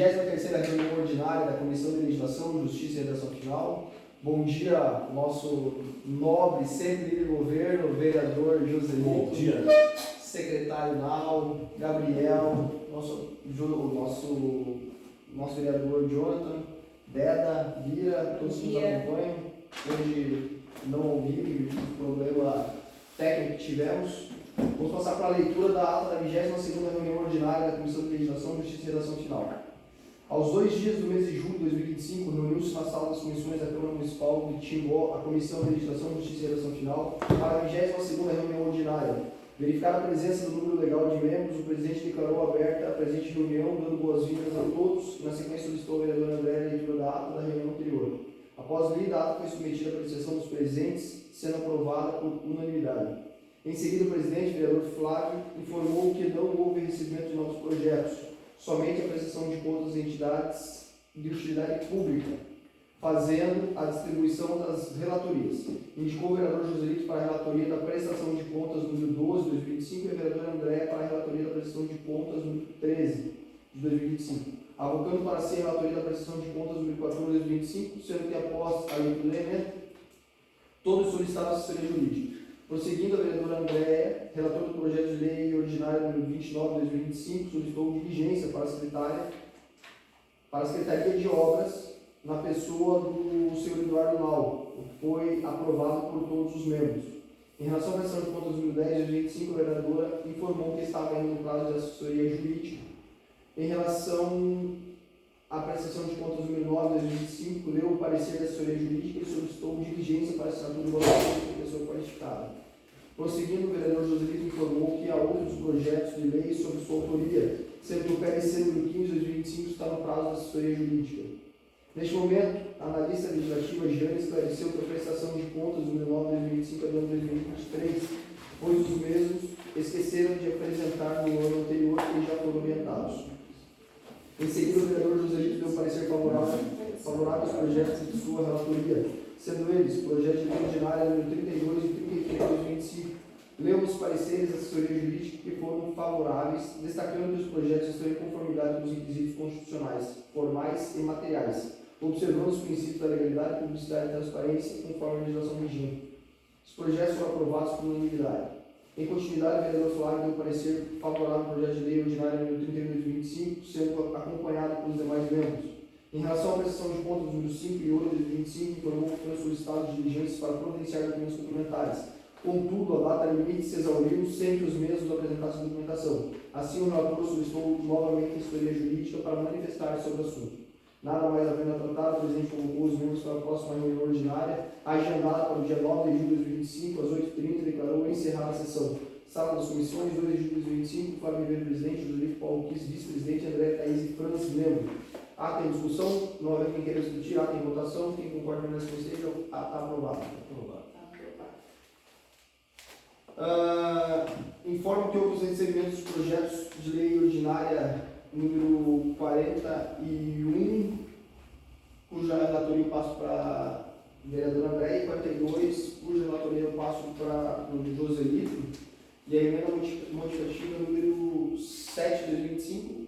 23ª reunião ordinária da Comissão de Legislação, Justiça e Redação Final. Bom dia, nosso nobre, sempre líder do governo, vereador Joselito. Bom dia. Secretário Nau, Gabriel, nosso vereador Jonathan, Deda, Vira, todos que nos acompanham. Hoje não ouvi o problema técnico que tivemos. Vamos passar para a leitura da ata da 22ª reunião ordinária da Comissão de Legislação, Justiça e Redação Final. Aos 2 dias do mês de julho de 2025, reuniu-se na sala das comissões da Câmara Municipal de Timbó a Comissão de Legislação, Justiça e Redação Final para a 22ª reunião ordinária. Verificada a presença do número legal de membros, o presidente declarou aberta a presente reunião, dando boas-vindas a todos. Na sequência, solicitou ao vereador André a leitura da ata da reunião anterior. Após lida, a ata foi submetida à apreciação dos presentes, sendo aprovada por unanimidade. Em seguida, o presidente, vereador Flávio, informou que não houve recebimento de novos projetos, somente a prestação de contas de entidades de utilidade pública, fazendo a distribuição das relatorias. Indicou o vereador Joselito para a relatoria da prestação de contas número 12 de 2025 e o vereador André para a relatoria da prestação de contas número 13 de 2025, avocando para si a relatoria da prestação de contas número 14 de 2025, sendo que após a leitura do elemento, todos solicitaram assessoria jurídica. Prosseguindo, a vereadora Andréa, relator do projeto de lei ordinário número 29 de 2025, solicitou diligência para a Secretaria de Obras na pessoa do senhor Eduardo Lau, que foi aprovado por todos os membros. Em relação à prestação de contas número 10 de 2025, a vereadora informou que estava ainda no prazo de assessoria jurídica. Em relação à prestação de contas número 9 de 2025, leu o parecer da assessoria jurídica e solicitou diligência para a assinatura de votação por pessoa qualificada. Prosseguindo, o vereador Joselito informou que há outros projetos de lei sob sua autoria, sendo que o PLC número 15 de 2025 está no prazo da assessoria jurídica. Neste momento, a analista legislativa Jane esclareceu que a prestação de contas número 9 de 2025 é do ano 2023, pois os mesmos esqueceram de apresentar no ano anterior e já foram orientados. Em seguida, o vereador Joselito deu parecer favorável aos projetos de sua relatoria, sendo eles projeto de lei ordinária número 32 e 33 de 2025. Leu os pareceres da assessoria jurídica que foram favoráveis, destacando que os projetos estão em conformidade com os requisitos constitucionais, formais e materiais, observando os princípios da legalidade, publicidade e transparência, conforme a legislação vigente. Os projetos foram aprovados por unanimidade. Em continuidade, o vereador Flávio deu parecer favorável ao projeto de lei ordinária número 31 de 2025, sendo acompanhado pelos demais membros. Em relação à prestação de contas número 5 e 8 de 2025, informou que foram solicitados diligências para providenciar documentos complementares. Contudo, a data limite se exauriu sem que os mesmos apresentassem documentação. Assim, o relator solicitou novamente a assessoria jurídica para manifestar sobre o assunto. Nada mais havendo a tratar, o presidente convocou os membros para a próxima reunião ordinária, agendada para o dia 9 de julho de 2025, às 8h30, declarou encerrada a sessão. Sala das comissões, 2 de julho de 2025, Flávio Ribeiro, presidente, Joselito Paulo Kiss, vice-presidente, André Thaís e Franz, membro. Ata em discussão, não havendo quem queira discutir, ata em votação, quem concorda com esse conselho, ata aprovado. Informo que houve os recebimentos dos projetos de lei ordinária número 41, cuja relatoria eu passo para a vereadora André, e 42, cuja relatoria eu passo para o Joselito, e a emenda modificativa número 7 de 2025,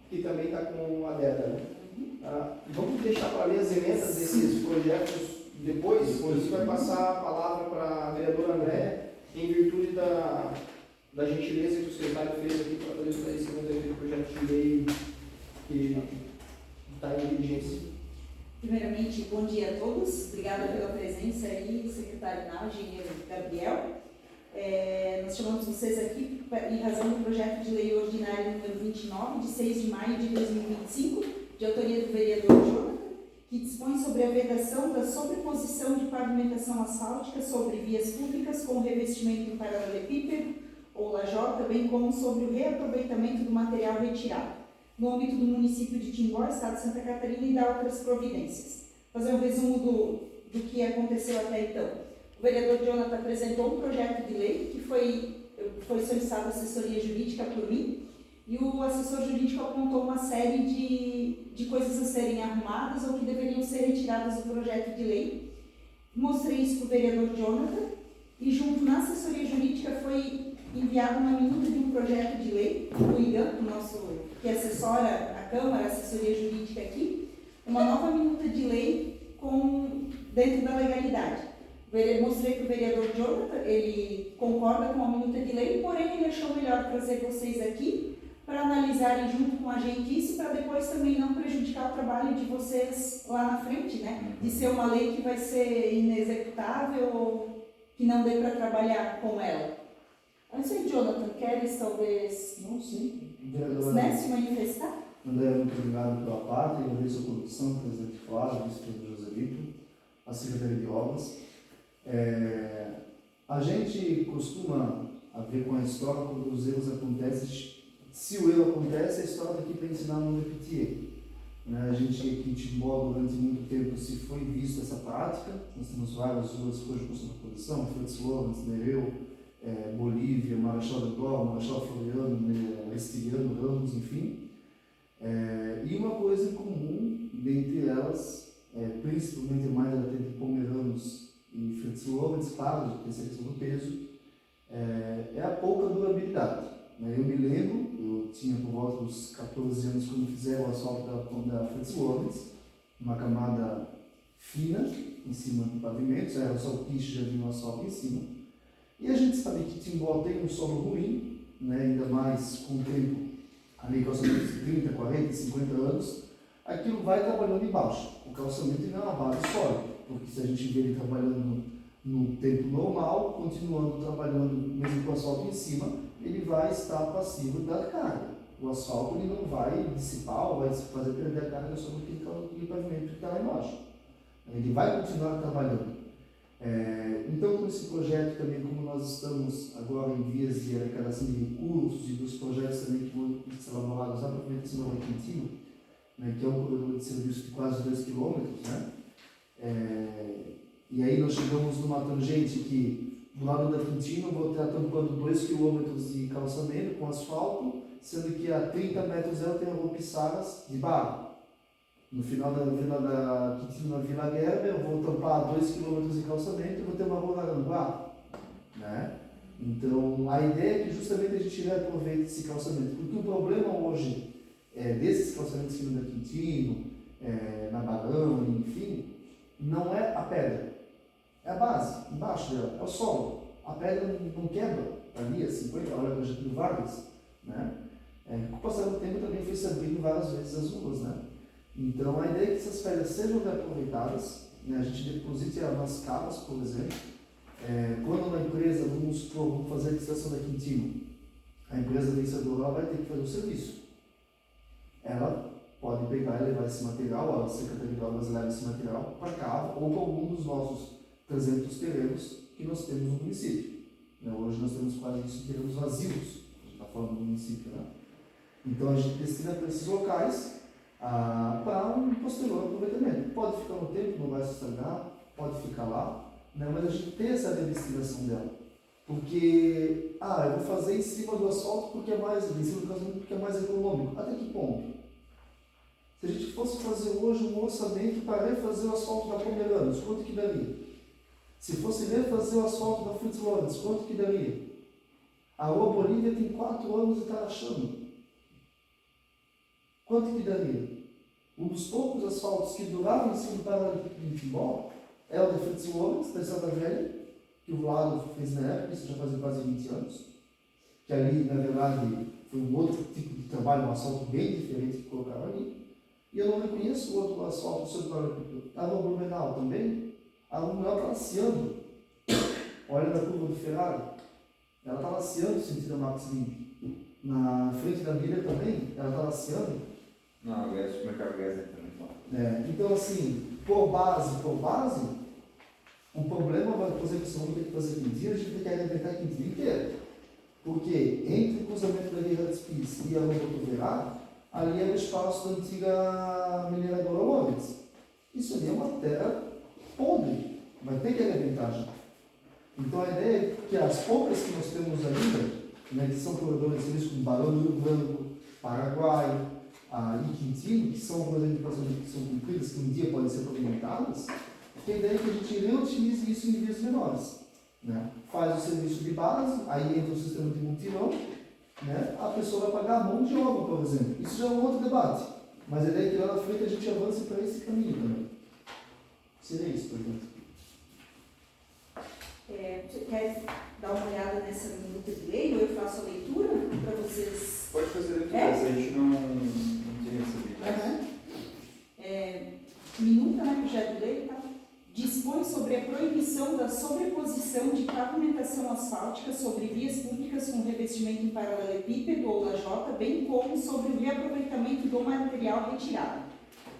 que também está com a Deda, né? Vamos deixar para ler as emendas desses projetos depois você vai passar a palavra para a vereadora André, em virtude da gentileza que o secretário fez aqui para fazer o esclarecimento do projeto de lei que está em diligência. Primeiramente, bom dia a todos. Obrigada pela presença aí, secretário Nau, engenheiro Gabriel. Nós chamamos vocês aqui em razão do projeto de lei ordinário número 29, de 6 de maio de 2025, de autoria do vereador Jonathan, que dispõe sobre a vedação da sobreposição de pavimentação asfáltica sobre vias públicas com revestimento em paralelepípedo ou lajota, bem como sobre o reaproveitamento do material retirado, no âmbito do município de Timbó, estado de Santa Catarina, e da outras providências. Vou fazer um resumo do que aconteceu até então. O vereador Jonathan apresentou um projeto de lei que foi solicitado assessoria jurídica por mim, e o assessor jurídico apontou uma série de coisas a serem arrumadas ou que deveriam ser retiradas do projeto de lei. Mostrei isso para o vereador Jonathan, e junto na assessoria jurídica foi enviada uma minuta de um projeto de lei do IGAM, que assessora a Câmara, assessoria jurídica aqui, uma nova minuta de lei dentro da legalidade. Mostrei para o vereador Jonathan, ele concorda com a minuta de lei, porém ele achou melhor trazer vocês aqui para analisarem junto com a gente isso, para depois também não prejudicar o trabalho de vocês lá na frente, né? De ser uma lei que vai ser inexecutável ou que não dê para trabalhar com ela. Não sei, Jonathan, queres talvez Não, sim. se manifestar? André, muito obrigado pela parte, agradeço a condução, presidente Flávio, vice-presidente Joselito, a Secretaria de Obras. A gente costuma ver com a história quando os erros acontecem. Se o erro acontece, a história está aqui para ensinar a não repetir. A gente aqui em Timbó, durante muito tempo, se foi vista essa prática. Nós temos várias ruas que hoje possuem posição, Fritz Lorenz, Nereu, Bolívia, Marechal Deodoro, Marechal Floriano, Estiliano, Ramos, enfim. E uma coisa em comum, dentre elas, principalmente mais latente de Pomeranos e Fritz Lorenz, claro, de essa questão do peso, é a pouca durabilidade. Eu me lembro, eu tinha por volta dos 14 anos quando fizeram o asfalto da Fritz Lorenz, uma camada fina em cima do pavimento, era só o piche, já vinha o asfalto em cima. E a gente sabe que Timbó tem um solo ruim, ainda mais com o tempo, ali calçamento de 30, 40, 50 anos, aquilo vai trabalhando embaixo. O calçamento não é uma base sólida, porque se a gente vê ele trabalhando no tempo normal, continuando trabalhando mesmo com o asfalto em cima, ele vai estar passivo da carga. O asfalto ele não vai dissipar ou vai fazer perder a carga sobre aquele pavimento que está lá embaixo. Ele vai continuar trabalhando. Então, com esse projeto também, como nós estamos agora em vias de arrecadação de recursos e dos projetos também que vão ser elaborados lá para a Prefeitura do Quintino, que é um corredor de serviço de quase 2 km, e aí nós chegamos numa tangente que, do lado da Quintino, eu vou estar tampando 2 km de calçamento com asfalto, sendo que a 30 metros ela tem a rua Pissaras de barro. No final da Quintino, na Vila Guerra, eu vou tampar 2 km de calçamento e vou ter uma rua Aranguá. Então, a ideia é que justamente a gente reaproveite esse calçamento, porque o problema hoje desses calçamentos que da Quintino, na Barão, enfim, não é a pedra, é a base, embaixo dela, é o solo. A pedra não quebra ali, 50 horas do Getúlio Vargas. Com o passar do tempo também foi se abrindo várias vezes as ruas. Então, a ideia é que essas pedras sejam reaproveitadas, a gente deposite elas nas cavas, por exemplo. Quando uma empresa, vamos fazer a licitação da Quintino, a empresa vencedora vai ter que fazer o serviço. Ela pode pegar e levar esse material, a Secretaria de Obras leva esse material para cá ou para algum dos nossos 300 terrenos que nós temos no município. Hoje nós temos quase isso, terrenos vazios, a gente está falando do município. Então a gente destina para esses locais para um posterior aproveitamento. Pode ficar no tempo, não vai se estragar, pode ficar lá, mas a gente tem essa destinação dela. Porque, eu vou fazer em cima do asfalto porque é mais, em cima do calçamento porque é mais econômico. Até que ponto? Se a gente fosse fazer hoje um orçamento para refazer o asfalto da Pomeranos, quanto que daria? Se fosse refazer o asfalto da Fritz Lorenz, quanto que daria? A Rua Bolívia tem 4 anos e está achando. Quanto que daria? Um dos poucos asfaltos que duraram em cima do Paralelepípedo de Timbó é o da Fritz Lorenz, da Estrada Velha, que o Vlado fez na época, isso já fazia quase 20 anos, que ali, na verdade, foi um outro tipo de trabalho, um asfalto bem diferente que colocaram ali. E eu não reconheço o outro asfalto sobre o Paralelepípedo. A Rua Blumenau também, a Rua Blumenau está laceando. Olha na curva do Ferrari, ela está laceando o sentido da Max Limp. Na frente da Miller também, ela está laceando. Não, aliás, o mercado gás também. Então, assim, por base, o problema vai fazer que você tem que fazer Quintino, a gente tem que alimentar Quintino inteiro. Porque entre o cruzamento da Guerra dos Pis e a Rua Cotoverá, ali é o espaço da antiga mineradora Lorenz. Isso ali é uma terra podre, vai ter que alimentar já. Então a ideia é que as poucas que nós temos ainda, que são corredores de serviço como Barão do Rio Branco, Paraguai e Quintino, que são corredores de passamento que são cumpridas, que um dia podem ser pavimentadas, que a ideia é que a gente reutilize isso em vias menores. Faz o serviço de base, aí entra o sistema de multirão, a pessoa vai pagar a mão de obra, por exemplo. Isso já é um outro debate. Mas a ideia é que lá na frente a gente avance para esse caminho também. Seria isso, por exemplo. Você quer dar uma olhada nessa minuta de lei ou eu faço a leitura para vocês? Pode fazer depois, a gente não tinha recebido. Minuta, né, projeto de lei, tá? Dispõe sobre a proibição da sobreposição de pavimentação asfáltica sobre vias públicas com revestimento em paralelepípedo ou lajota, bem como sobre o reaproveitamento do material retirado.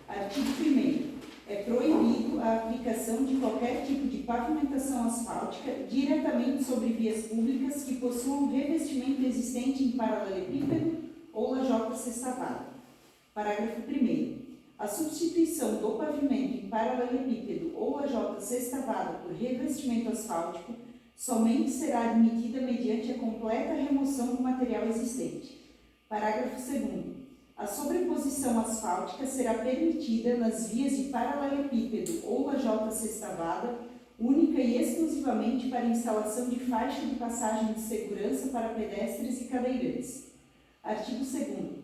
Artigo 1º. É proibido a aplicação de qualquer tipo de pavimentação asfáltica diretamente sobre vias públicas que possuam revestimento existente em paralelepípedo ou lajota sextavada. Parágrafo 1º. A substituição do pavimento em paralelepípedo ou lajota sextavada por revestimento asfáltico somente será admitida mediante a completa remoção do material existente. Parágrafo 2º. A sobreposição asfáltica será permitida nas vias de paralelepípedo ou lajota sextavada, única e exclusivamente para instalação de faixa de passagem de segurança para pedestres e cadeirantes. Artigo 2º.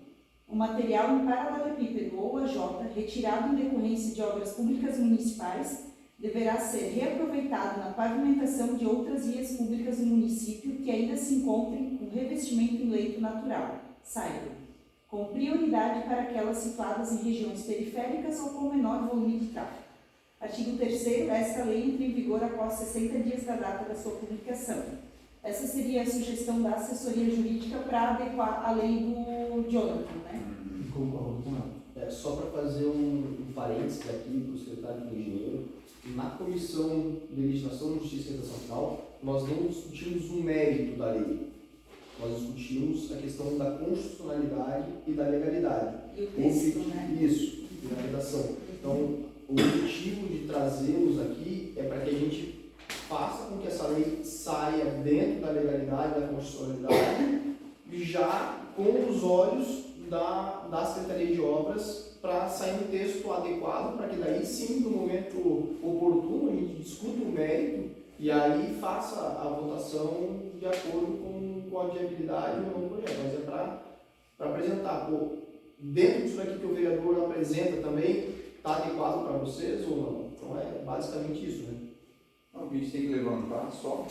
O material em paralelepípedo ou lajota retirado em decorrência de obras públicas municipais deverá ser reaproveitado na pavimentação de outras vias públicas do município que ainda se encontrem com revestimento em leito natural, SAIRO, com prioridade para aquelas situadas em regiões periféricas ou com menor volume de tráfego. Artigo 3º. Esta lei entra em vigor após 60 dias da data da sua publicação. Essa seria a sugestão da assessoria jurídica para adequar a lei do Jonathan, né? Concordo com ela. Só para fazer um parênteses aqui para o secretário do engenheiro, na Comissão de Legislação, Justiça e Redação Final, nós não discutimos o mérito da lei. Nós discutimos a questão da constitucionalidade e da legalidade. E o texto, né? Isso, e da redação. Então, o objetivo de trazê-los aqui é para que a gente faça com que essa lei saia dentro da legalidade, da constitucionalidade, já com os olhos da Secretaria de Obras, para sair um texto adequado, para que daí sim, no momento oportuno, a gente discuta o mérito e aí faça a votação de acordo com a viabilidade ou não do projeto. Mas é para apresentar, dentro disso aqui que o vereador apresenta também, está adequado para vocês ou não? Então é basicamente isso, né? O que a gente tem que levantar são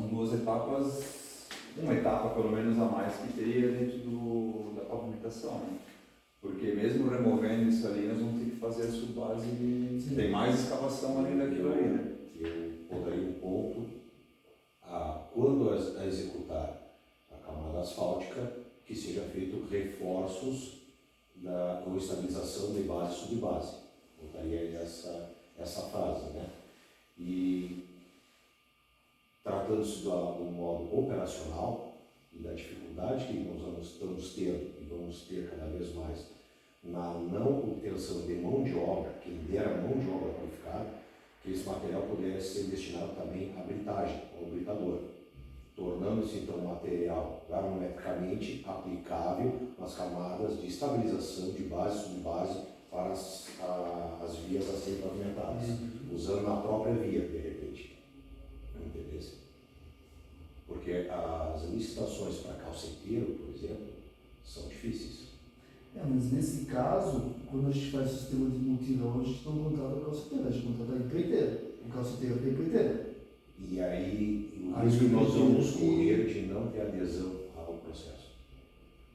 duas etapas, uma etapa pelo menos a mais que teria dentro da pavimentação, né? Porque mesmo removendo isso ali, nós vamos ter que fazer a subbase e tem mais escavação além daquilo ali, né? Eu podaria um ponto quando a executar a camada asfáltica, que seja feito reforços com estabilização de base e subbase. Botaria essa frase, né? E tratando-se do modo operacional e da dificuldade que nós estamos tendo e vamos ter cada vez mais na não obtenção de mão de obra, quem dera mão de obra qualificada, que esse material pudesse ser destinado também à britagem, ao britador, tornando-se então um material granumetricamente aplicável nas camadas de estabilização de base e subbase para as vias a serem pavimentadas, usando na própria via, de repente. Entendeu? Porque as licitações para calceteiro, por exemplo, são difíceis. Mas nesse caso, quando a gente faz o sistema de multirão, a gente não contrata o calceteiro, a gente contrata a empreiteira. O calceteiro é a empreiteira. E aí, o risco que nós vamos correr de não ter adesão ao processo.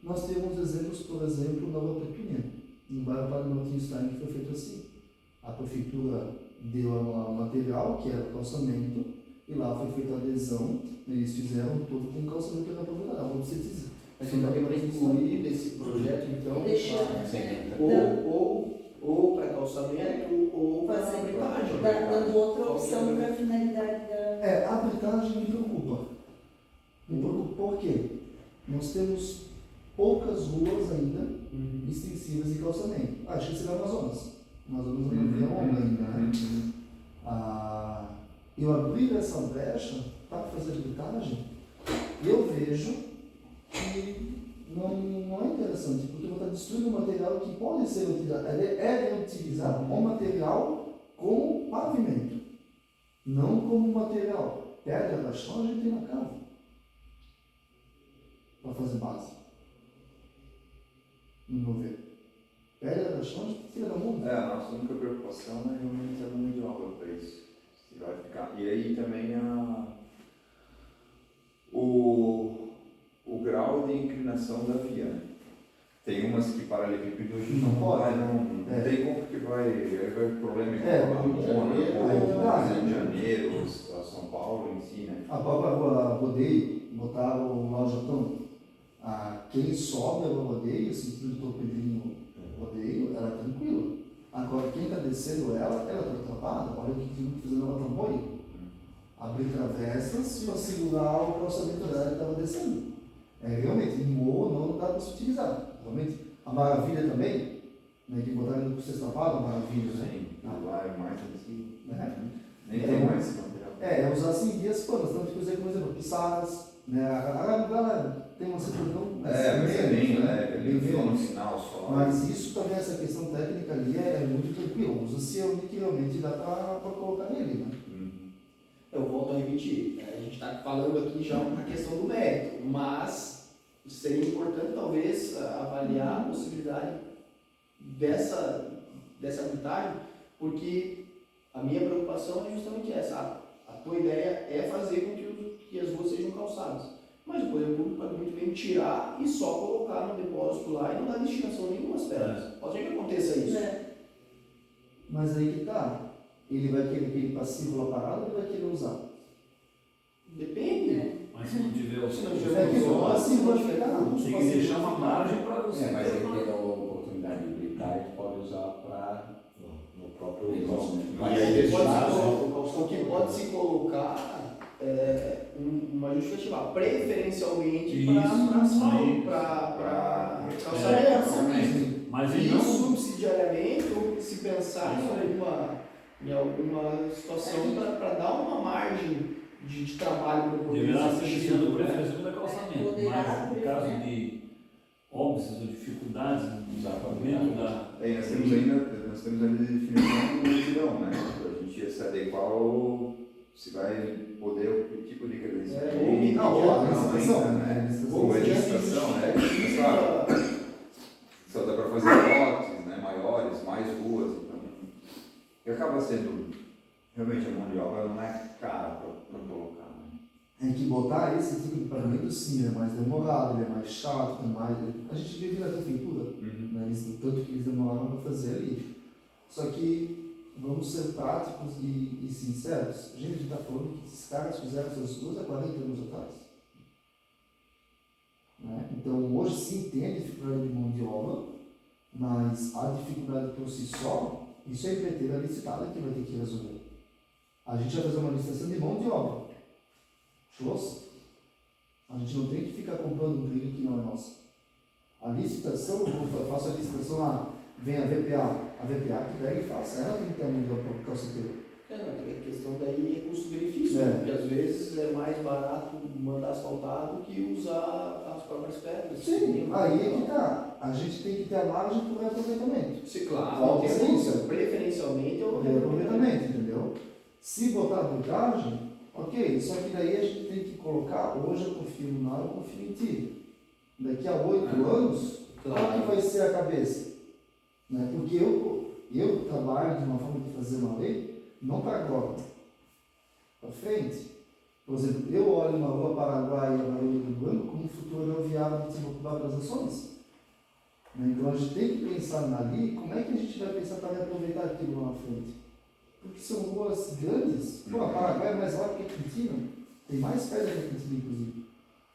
Nós temos exemplos, por exemplo, na Nova Petunia. No bairro Padre Martins Stein, que foi feito assim. A prefeitura deu o material, que era o calçamento, e lá foi feita a adesão, e eles fizeram todo com o calçamento que era aproveitado, a obstetizia. Mas então tem para incluir nesse projeto, então, Deixa, ou para calçamento, ou para fazer, britagem. dando outra opção para a finalidade da... A britagem me preocupa. Me preocupa por quê? Nós temos poucas ruas ainda extensivas de calçamento. Acho que será Amazonas. Amazonas não tem onda ainda, né? Eu abrir essa brecha para fazer britagem, eu vejo que não é interessante, porque eu vou estar destruindo um material que pode ser utilizado, é utilizar o material como pavimento, não como material. Pedra da chão a gente tem na casa para fazer base, no meu ver. Pega da chão, tira da mão. É, a nossa única preocupação é realmente a mão de obra para isso. Se vai ficar. E aí também o grau de inclinação da via, né? Tem umas que paralelepípedo hoje Não pode, não é. tem como, porque vai problema igual É, a no Rio de Janeiro, Mônaco, é, Rio de Janeiro, a São Paulo em si, né? A própria rua Rodeio, botaram lá o Jotão. Quem sobe a rua Rodeio, sentido do Pedrinho Rodeio, era tranquilo. Agora, quem está descendo ela está atrapada. Olha o que tem fazendo ela trambolho. Abrir travessas para segurar o calçamento dela que estava descendo. Realmente, em morro não dá para se utilizar. Realmente, a maravilha também, né, que botaram no sexta pala, a maravilha, né? Sim, lá é mais assim. Nem É, tem mais esse material. É usar assim vias planas, tanto que eu usei como exemplo, Pissadas, né? A novela tem uma certidão Mas é bem leve, bem ele ficou no menos. final só. Mas isso também, essa questão técnica ali é muito tranquilo. Usa-se o que realmente dá para colocar nele, né? Eu volto a repetir, né? A gente está falando aqui já uma questão do mérito, mas seria importante talvez avaliar a possibilidade dessa habilidade, porque a minha preocupação é justamente essa. A tua ideia é fazer com que as ruas sejam calçadas, mas o poder público pode muito bem tirar e só colocar no depósito lá e não dar destinação nenhuma às pedras. Pode ser que aconteça isso. Mas aí que tá. Ele vai querer aquele passivo lá parado ou ele vai querer usar? Depende. Mas se não tiver o Se não É tiver que o passivo vai ficar. ficar. tem que deixar uma margem para você. Mas aí tem a oportunidade de habilitar e pode usar para no próprio calçamento. E aí o que pode se colocar é uma justificativa, preferencialmente para calçamento. Mas E ele não. subsidiariamente, ou se pensar em alguma situação para dar uma margem de trabalho para o poder Deverá ser executivo, sendo né? preferência do calçamento, mas no caso de óbices ou dificuldades no desenvolvimento da. Nós temos ainda definição do multidão, né? Para a gente se adequar ao se vai poder o tipo de credenciamento. A licitação, né? Ou Ou a licitação, né? Mas claro, só dá para fazer lotes, né? Maiores, mais ruas, então. E acaba sendo, realmente a mão de obra não é cara para colocar, né? É que botar esse tipo de pagamento sim é mais demorado, ele é mais chato, é mais. A gente vive na prefeitura, né? Tanto que eles demoraram para fazer ali. Só que vamos ser práticos e sinceros. A gente está falando que esses caras fizeram essas coisas há 40 anos atrás. Né? Então hoje se entende a dificuldade de mão de obra, mas a dificuldade por si só, isso é a empreiteira licitada que vai ter que resolver. A gente vai fazer uma licitação de mão de obra. Schloss. A gente não tem que ficar comprando um trilho que não é nosso. A licitação, eu faço a licitação lá, vem a VPA que pega e faça, ela tem que ter a mão de obra para o calceteiro. A questão daí é custo-benefício, porque às vezes é mais barato mandar asfaltar do que usar as próprias pedras. Sim, aí é que tá. A gente tem que ter a margem para o reaproveitamento. Sim, claro, Pode ser isso. preferencialmente é o Reaproveitamento, entendeu? Se botar arbitragem, ok, só que daí a gente tem que colocar, hoje eu confio no Naro, eu confio em ti. Daqui a 8 anos, qual que vai ser a cabeça? Né? Porque eu trabalho de uma forma de fazer uma lei, não para agora, para frente. Por exemplo, eu olho uma rua Paraguai e a Barulho do Branco como um futuro aeroviário de desenvolver das ações. Né? Então a gente tem que pensar ali, como é que a gente vai pensar para reaproveitar aquilo lá na frente? Porque são ruas grandes. Pô, a Paraguai é mais alta que a Quintino, tem mais pedra que a Quintino, inclusive,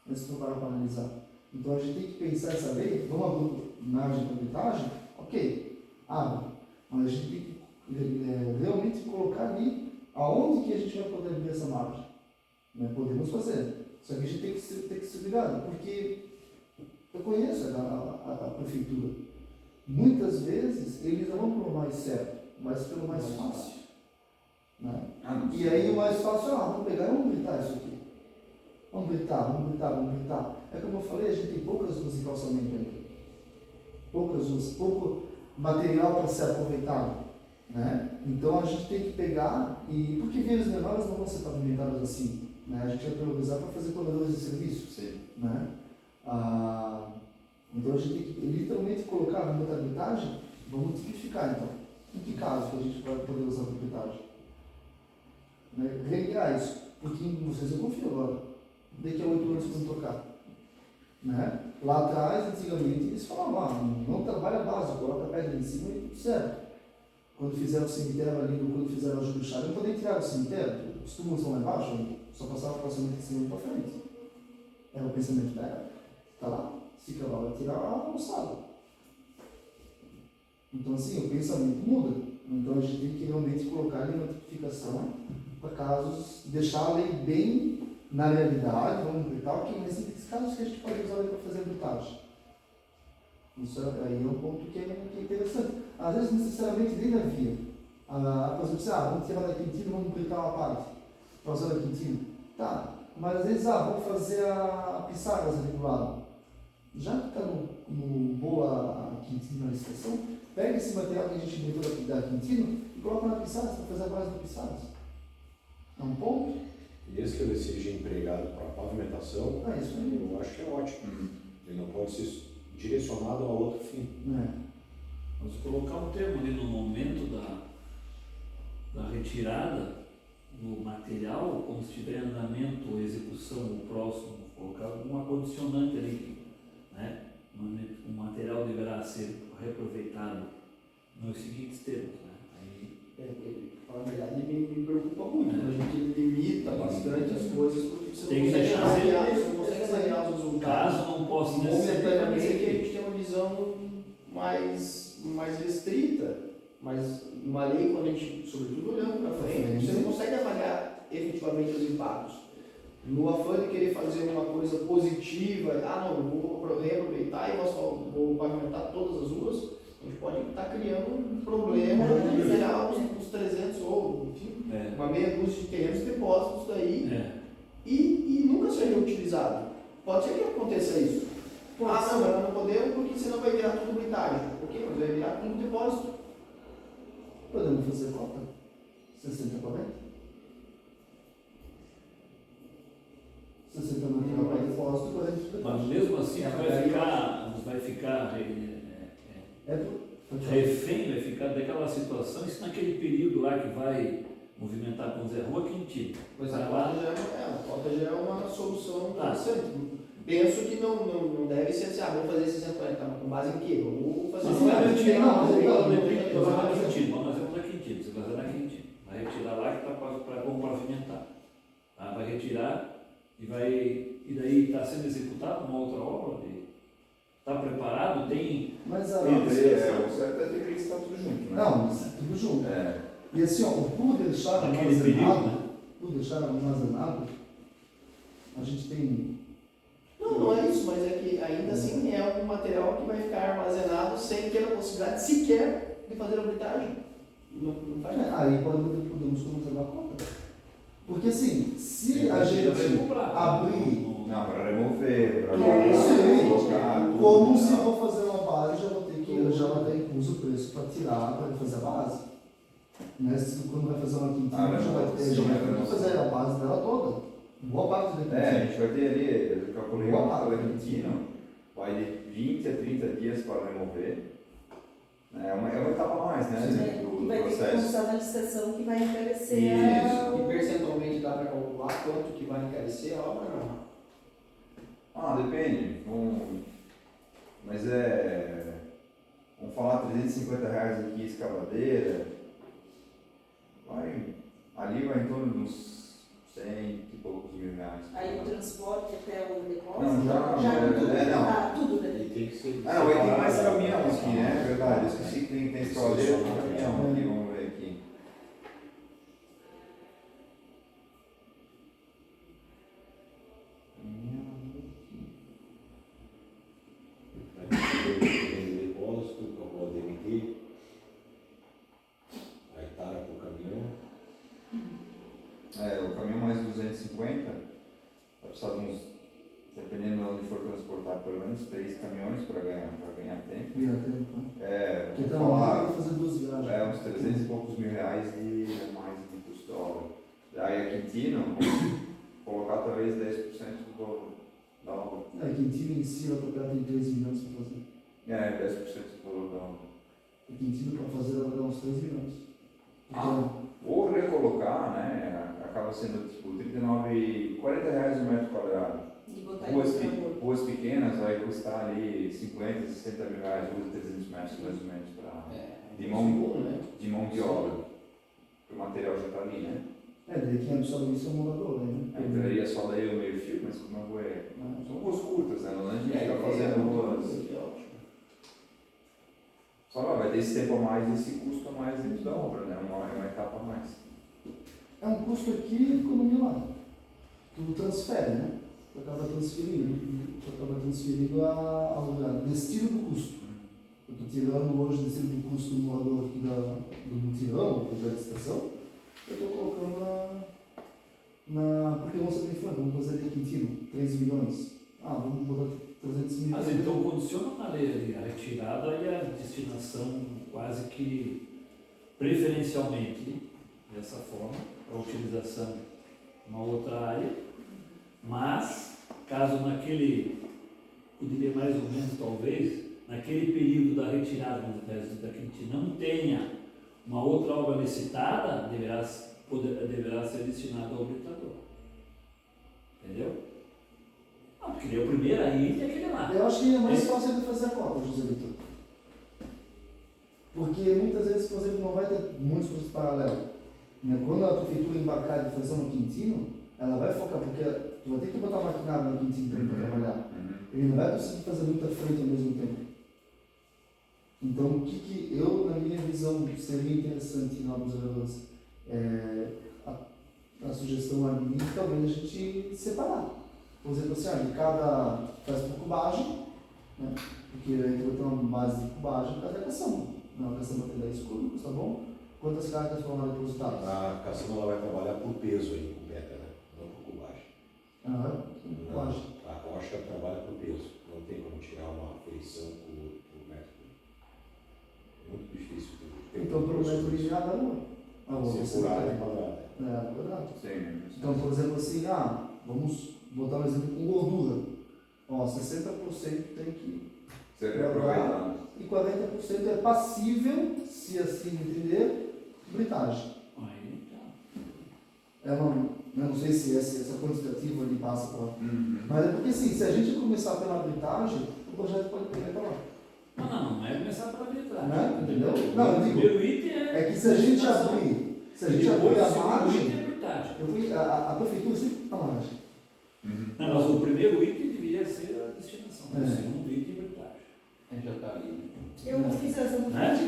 mas se for para analisar. Então a gente tem que pensar essa lei, vamos abrir margem de arbitragem, ok, abre, mas a gente tem que realmente colocar ali aonde que a gente vai poder ver essa margem. Né? Podemos fazer, só que a gente tem que ser ligado, porque eu conheço a prefeitura. Muitas vezes eles não vão pelo mais certo, mas pelo mais fácil. Né? E aí o mais fácil é, vamos pegar e vamos gritar isso aqui. Vamos gritar. É como eu falei, a gente tem poucas ruas de calçamento ainda. Poucas ruas, pouco material para ser aproveitado. Né? Então a gente tem que pegar, e porque vias menores não vão ser pavimentadas assim. Né? A gente vai priorizar para fazer corredores de serviço. Sim. Né? Então a gente tem que literalmente colocar na arbitragem Vamos tipificar então. Em que caso que a gente vai poder usar a propriedade? Né? Regrar isso. Porque em vocês eu confio agora. Daqui a 8 anos vão tocar. Né? Lá atrás, antigamente, eles falavam, não trabalha básico, coloca a pedra em cima e tudo certo. Quando fizeram o cemitério ali, quando fizeram a Juruchara, não podia tirar o cemitério, os túmulos estão lá embaixo, só passava próximamente de cima para frente. Era o pensamento da época. Está lá, fica lá, vai tirar a alçada. Então, assim, o pensamento muda. Então, a gente tem que realmente colocar ali uma tipificação para casos, deixar a lei bem na realidade, vamos gritar, ok, mas tem casos que a gente pode usar para fazer arbitragem. Isso aí é um ponto que é interessante. Às vezes, necessariamente, nem havia. Por exemplo, vamos tirar da Quintino, vamos gritar uma parte, para usar da Quintino. Tá, mas às vezes, vamos fazer a Pissagas ali do lado. Já que está no boa a Quintino na licitação, pega esse material que a gente gritou da Quintino e coloca na Pissagas para fazer a base da Pissagas. É um ponto. Desde que ele seja empregado para pavimentação, Isso aí. eu acho que é ótimo. Ele não pode ser direcionado a outro fim. Mas colocar um termo ali no momento da retirada do material, como se estiver em andamento ou execução o próximo, colocar alguma condicionante ali, né? O material deverá ser reaproveitado nos seguintes termos, né? Na verdade, me preocupa muito. A gente limita bastante as coisas porque você Tem não que consegue deixar avaliar, sempre- você não consegue avaliar os resultados. Caso não possa Momentaneamente aqui a gente tem uma visão mais restrita, mas uma lei, quando a gente, sobretudo olhando para frente, você não consegue avaliar efetivamente os impactos. No afã de querer fazer uma coisa positiva, não, eu vou reaproveitar e vou pavimentar todas as ruas, a gente pode estar criando um problema de gerar uns 300 ou, enfim, uma meia dúzia de terrenos depósitos daí e nunca ser reutilizado. Pode ser que aconteça isso. Não, mas não podemos porque senão vai virar tudo blindagem. Ok, mas vai virar tudo depósito. Podemos fazer cota? 60 40? 60 material para depósito, 40 para Mas mesmo assim vai ficar refém, vai ficar daquela situação, isso naquele período lá que vai movimentar, vamos dizer, Rua Quintino. Mas Vai a lá. cota já é uma solução interessante. Penso que não deve ser assim, vamos fazer 60 mas com base em quê? Vamos fazer Mas assim, vai retirar, mas aí, vamos na Quintino, nós vamos na Quintino, você vai fazer na Quintino. Vai retirar lá que está para pavimentar. Tá? Vai retirar e daí está sendo executado uma outra obra. Está preparado? Tem. Mas O certo é ter que estar tudo junto, né? Não, tudo junto. E assim, por deixar Naquele período, armazenado, né? por deixar armazenado, a gente tem. Não é isso, mas é que ainda assim é um material que vai ficar armazenado sem ter a possibilidade sequer de fazer a arbitragem. Não faz nada. Aí podemos começar a conta. Porque assim, se a gente abrir. Não, para remover, para Sim. colocar. Como se for fazer uma base, já vai ter incluso o preço para tirar, para fazer a base. Né? Se quando vai fazer uma quintina, já vai ter que fazer a base dela toda. Boa parte da quintina. A gente vai ter ali, eu calculei uma parte da quintina, vai de 20 a 30 dias para remover. É uma etapa a mais, né? Do vai ter que processo. constar na licitação que vai encarecer Isso. E percentualmente dá para calcular quanto que vai encarecer a obra? Não. Depende. Mas vamos falar R$350 aqui escavadeira. Ali vai em torno de uns 100 e poucos mil reais. aí o transporte até o depósito? Não, já não. Tudo daí. Ele tem que ser. Não, aí tem mais caminhão aqui, né? É verdade. Eu esqueci que tem escavadeira, tem caminhão aqui, vamos ver aqui. Tem depósito, calcula DMT, a hectare por caminhão. O caminhão mais 250, vai precisar de uns, dependendo de onde for transportar, pelo menos 3 caminhões para ganhar tempo. Ganhar tempo. Porque Vou então falar, vai fazer 2 viagens. uns 300 e poucos mil reais de mais de custo da obra. Aí a Quintino, colocar talvez 10% do da obra. Quintino em si, a propriedade tem 3 milhões para fazer. 10% do valor da obra. O Quintino para fazer ela vai dar uns 3 milhões. Ah. Ou recolocar, né? Acaba sendo tipo R$ 40 o metro quadrado. E botar Ruas, isso pra rua. ruas pequenas vai custar ali 50, 60 mil reais, ruas de 300 metros mais ou menos, de mão de obra. O material já está ali, né? Daí quem absorve isso é o morador, né? Aí entraria só daí o meio fio, mas como a rua é. São ruas curtas, né? Não a gente fica fazendo ruas. Só lá, vai ter esse tempo a mais, esse custo a mais dentro da obra, né? É uma etapa a mais. É um custo aqui e economia lá. Tu transfere, né? Tu acaba transferindo. Tu acaba transferindo o destino do custo. Eu estou tirando hoje o destino do custo do morador aqui do mutirão, da licitação. Eu estou colocando porque vamos ser bem franco, vamos fazer aqui Quintino, 3 milhões. Vamos botar 300 milhões. Mas então condiciona na lei ali a retirada e a destinação quase que preferencialmente dessa forma, a utilização em uma outra área, mas caso eu diria mais ou menos talvez, naquele período da retirada da Quintino não tenha uma outra obra licitada, deverá ser destinada ao habilitador. Entendeu? Porque o primeiro aí tem aquele lá. Eu acho que é mais fácil de fazer a conta, José Vitor. Porque muitas vezes, por exemplo, não vai ter muitos projetos paralelos. Quando a prefeitura embarcar de fazer uma Quintino, ela vai focar, porque tu vai ter que botar maquinário no Quintino também para trabalhar. Ele não vai conseguir fazer muita frente ao mesmo tempo. Então, o que eu, na minha visão, seria interessante na observância, a sugestão a mim, talvez a gente separar. Por exemplo, assim, de cada faz por cubagem, né? Porque aí tu vai ter uma base de cubagem para cada cação. Uma cação vai ter 10 cúbicos, tá bom? Quantas cargas foram depositadas? A cação ela vai trabalhar por peso aí, com pedra, né? Não por cubagem. Cubagem. A rocha trabalha por peso. Não tem como tirar uma feição por metro. É muito difícil. Então, pelo metro linear da rua. Se por área quadrada. Quadrado. Sim. Então, por exemplo, assim, vamos botar um exemplo com gordura. 60% tem que Ser reaproveitado. e 40% é passível, se assim entender, britagem. Aí tá. Eu não sei se essa quantitativa ali passa para lá. Mas é porque assim, se a gente começar pela britagem, o projeto pode pegar para lá. Não é começar pela habilidade. Né? Entendeu? Não, eu O digo, primeiro item é que se a gente abrir, a margem, a prefeitura sempre está na margem. Não, mas o primeiro item deveria ser a destinação. O segundo item é habilidade. Já está ali. Eu fiz essa Mas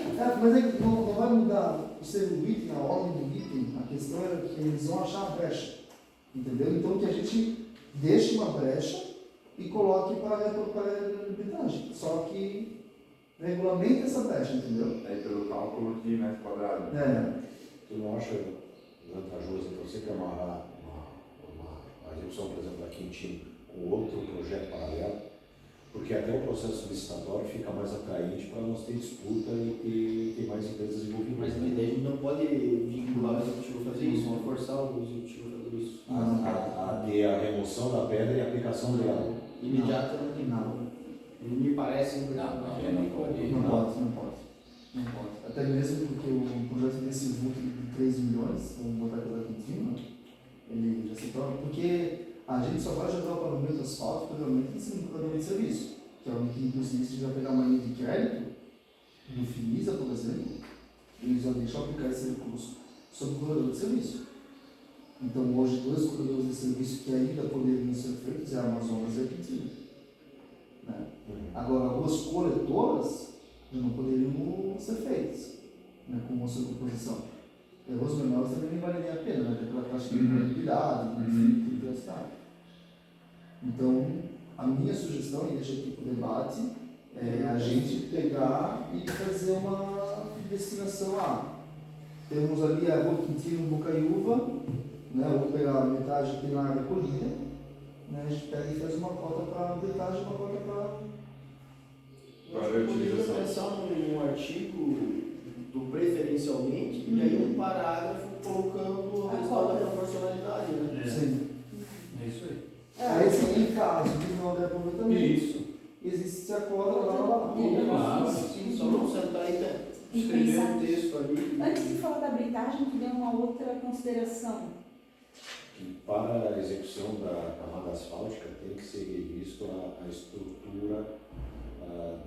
é que não vai mudar o segundo item, a ordem do item. A questão é que eles vão achar a brecha. Entendeu? Então que a gente deixe uma brecha e coloque para a arbitragem. Só que regulamente essa brecha, entendeu? Aí pelo cálculo de metro quadrado. Tu não acha vantajoso, então, você quer amarrar uma execução, por exemplo, da Quintino com outro projeto paralelo? Porque até o processo licitatório fica mais atraente para nós ter disputa e ter mais empresas envolvidas. Mas daí a gente não pode vincular o executivo a fazer isso, não forçar o executivo a fazer isso. A ter a remoção da pedra e a aplicação dela. Imediata não tem nada. Me parece um Não pode. Até mesmo porque o projeto desse vulto de 3 milhões, vamos botar aqui da Quintino, ele já se torna. Porque a gente só vai jogar o pavimento asfáltico realmente em cima do pavimento de serviço. Que é o que, inclusive, se já pegar uma linha de crédito, no FINISA, por exemplo, eles já deixam aplicar esse recurso sobre o corredor de serviço. Então, hoje, 2 corredores de serviço que ainda poderiam ser feitos é a Amazonas e a Quintino. Né? Agora, ruas coletoras já não poderiam ser feitas, né, com moça de composição. E ruas menores também nem valeria a pena, né, pela taxa de mobilidade, de diversidade. Então, a minha sugestão, e deixa aqui para o debate, é a gente pegar e fazer uma destinação. Temos ali a Rua Quintino, Bocaiúva, né, eu vou pegar a metade que tem na área colina, né, a gente pega e faz uma cota para a metade e uma cota para Para a utilização. Pensar num artigo do preferencialmente e aí um parágrafo colocando a questão da proporcionalidade, né? Sim. É isso aí. Aí, se em caso de não haver aproveitamento, Isso. existe a cota lá. Sim, só vamos sentar e texto ali. Antes de falar da britagem, tu deu uma outra consideração. Que para a execução da camada asfáltica tem que ser revisto a estrutura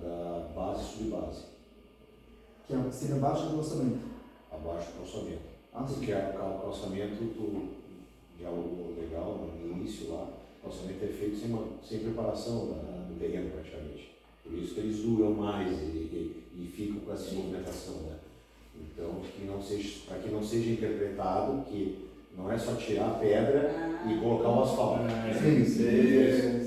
da base e subbase, Que seria abaixo do orçamento. abaixo do calçamento. Ah, sim. Porque o calçamento de algo legal no início lá, o calçamento é feito sem preparação do terreno praticamente. Por isso que eles duram mais e ficam com essa movimentação, né? Então, para que não seja interpretado que não é só tirar a pedra e colocar o asfalto. Tem que ser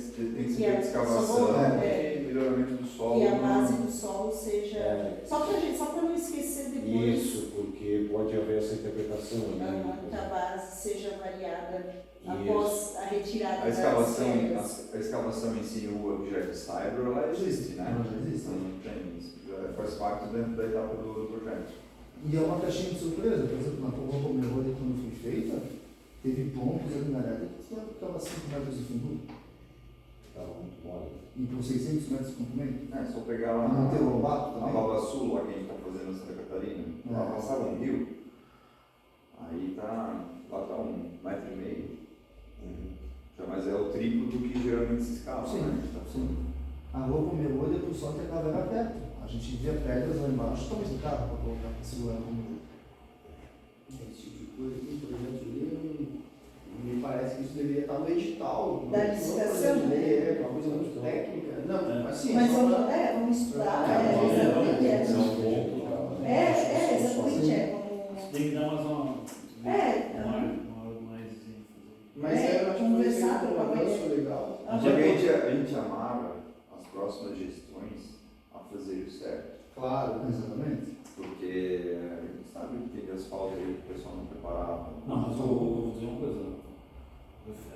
feita escavação É. e melhoramento do solo. Que a base do solo seja. É. Só para não esquecer depois. Isso, porque pode haver essa interpretação Que a base seja variada Isso. após a retirada A escavação, das pedras. a escavação em si, o objeto Stybro, ela existe, né? Ela já existe. Então, não tem isso. Faz parte dentro da etapa do projeto. E é uma caixinha de surpresa, por exemplo, na Colombo Merode, quando foi feita, teve pontos ali na área que tinha aquelas 5 metros de fundura Estava muito mole. e por 600 metros de comprimento. É só pegar lá Não tem na Lobato também? Nova Sul, lá que a gente está fazendo em Santa Catarina, lá passava um rio, aí lá tá 1,5 metro. Já, mas é o triplo do que geralmente se escava, Sim, né? sim. A rua Pomerode, por sorte, a cava era perto. A gente via pedras lá embaixo, talvez do carro para colocar, para segurar a Pomerode. Esse tipo de coisa, um projeto de lei, me parece que isso deveria estar no edital. Da Não licitação, projeto de lei, né? É uma coisa muito técnica. Não, assim, Mas só vamos, pra- vamos estudar, exatamente. Exatamente, como. Tem que dar mais uma. Mais ênfase. Mas É, eu acho que conversar foi com a um avanço legal. Ah, Só que a gente amarra as próximas gestões a fazer o certo, Claro. Exatamente. porque a gente sabe que teve asfalto aí que o pessoal não preparava. Não, mas eu vou dizer uma coisa.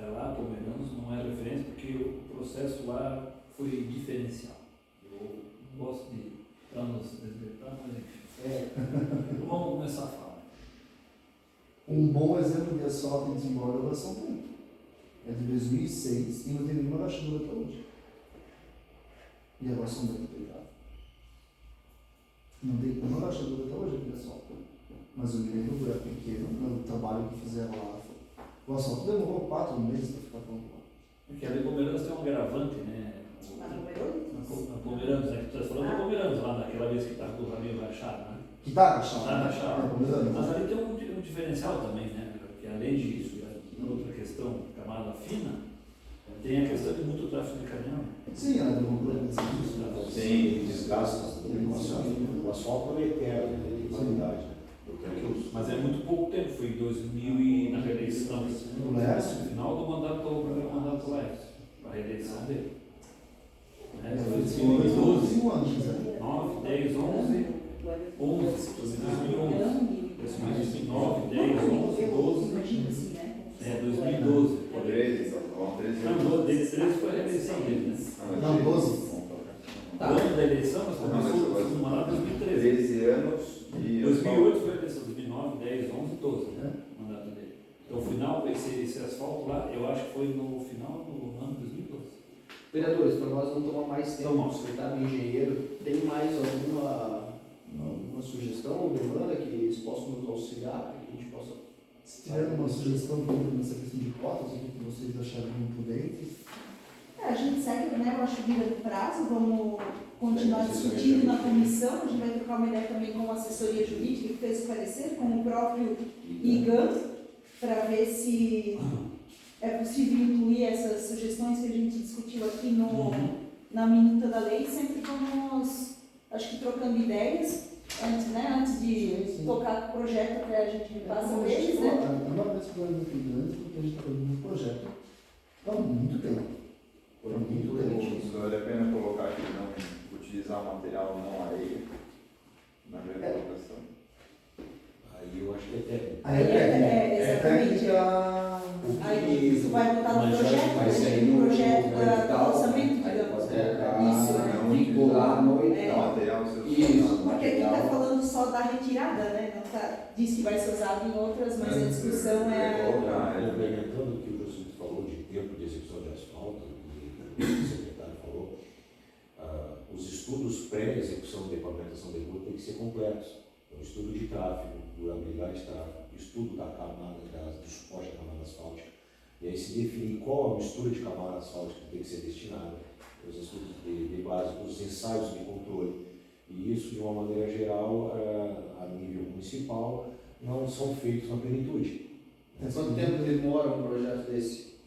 Lá, Palmeiras, não é referência porque o processo lá foi diferencial. Eu não gosto de entrar nos detalhes, mas enfim. Vamos começar a falar. Um bom exemplo de asfalto em Timóteo é São Paulo. É de 2006 e não tem nenhuma rachadura até hoje. E agora são muito pegados. Não tem nenhuma rachadura até hoje aqui de asfalto. Mas eu me lembro do buraco pequeno, no trabalho que fizeram lá. O asfalto demorou 4 meses para ficar pronto lá. Porque a de Palmeiras tem um agravante, né? Na Pomerode? Na Palmeiras, né? Que tu está falando da Palmeiras lá, naquela vez que estava com o rabinho rachado, né? Que tá rachado. Tá rachado. É, Palmeiras. Mas ali tem um diferencial também, né? Porque além disso, a outra questão, camada fina, tem a questão de muito tráfego de caminhão. Sim, ela derrubou o serviço. Sim. Desgasta o asfalto não é eterno, ele tem qualidade. Mas é muito pouco tempo, foi em 2000 e na reeleição. Do Laércio? No final do mandato do primeiro mandato do Laércio, a reeleição dele. É, 2012, 5 anos, né? 9, 10, 11, 11, 2011. 2009, 10, 11, 12. Imagina assim, né? É, 2012. 13, então, 13 Não, 13 foi a reeleição dele, né? Não, 12. O ano da eleição, mas começou no mandato de 2013. 13 anos e 2008 foi a eleição, 2009, 10, 11, 12, né? O mandato dele. Então, o final, esse asfalto lá, eu acho que foi no final do ano de 2012. Vereadores, para nós não tomar mais tempo, Toma. o secretário engenheiro, tem mais alguma sugestão ou demanda que eles possam nos auxiliar, para que a gente possa. Se tiver uma sugestão nessa questão de cotas, o que vocês acharem prudente, A gente segue, né? Eu acho vida do prazo, vamos continuar discutindo na comissão, a gente vai trocar uma ideia também com a assessoria jurídica que fez o parecer, com o próprio IGAM, para ver se é possível incluir essas sugestões que a gente discutiu aqui na minuta da lei, sempre vamos, acho que trocando ideias, antes de tocar o projeto até a gente repassa eles, né? É uma vez que muito grande, porque a gente está fazendo um projeto há muito tempo. Por muito tempo. vale a pena colocar que não utilizar material não areia na recolocação. Aí eu acho que é técnico. Aí é exatamente. técnica. Aí isso vai botar no Mas projeto, Mas aí no no projeto edital, do orçamento, aí digamos. pode Isso, colocar, né? não vincular no É. edital. Material Isso. Porque aqui está falando só da retirada, né? Não diz que vai ser usado em outras, mas a discussão é. Complementando o que o José falou de tempo de execução de asfalto, e o secretário falou, os estudos pré-execução de pavimentação de rua têm que ser completos. Então, estudo de tráfego, durabilidade de tráfego, estudo da camada, do suporte da camada asfáltica, e aí se definir qual a mistura de camada asfáltica que tem que ser destinada, os estudos de base, os ensaios de controle, e isso, de uma maneira geral, a nível municipal, não são feitos na plenitude. Quanto tempo demora um projeto desse?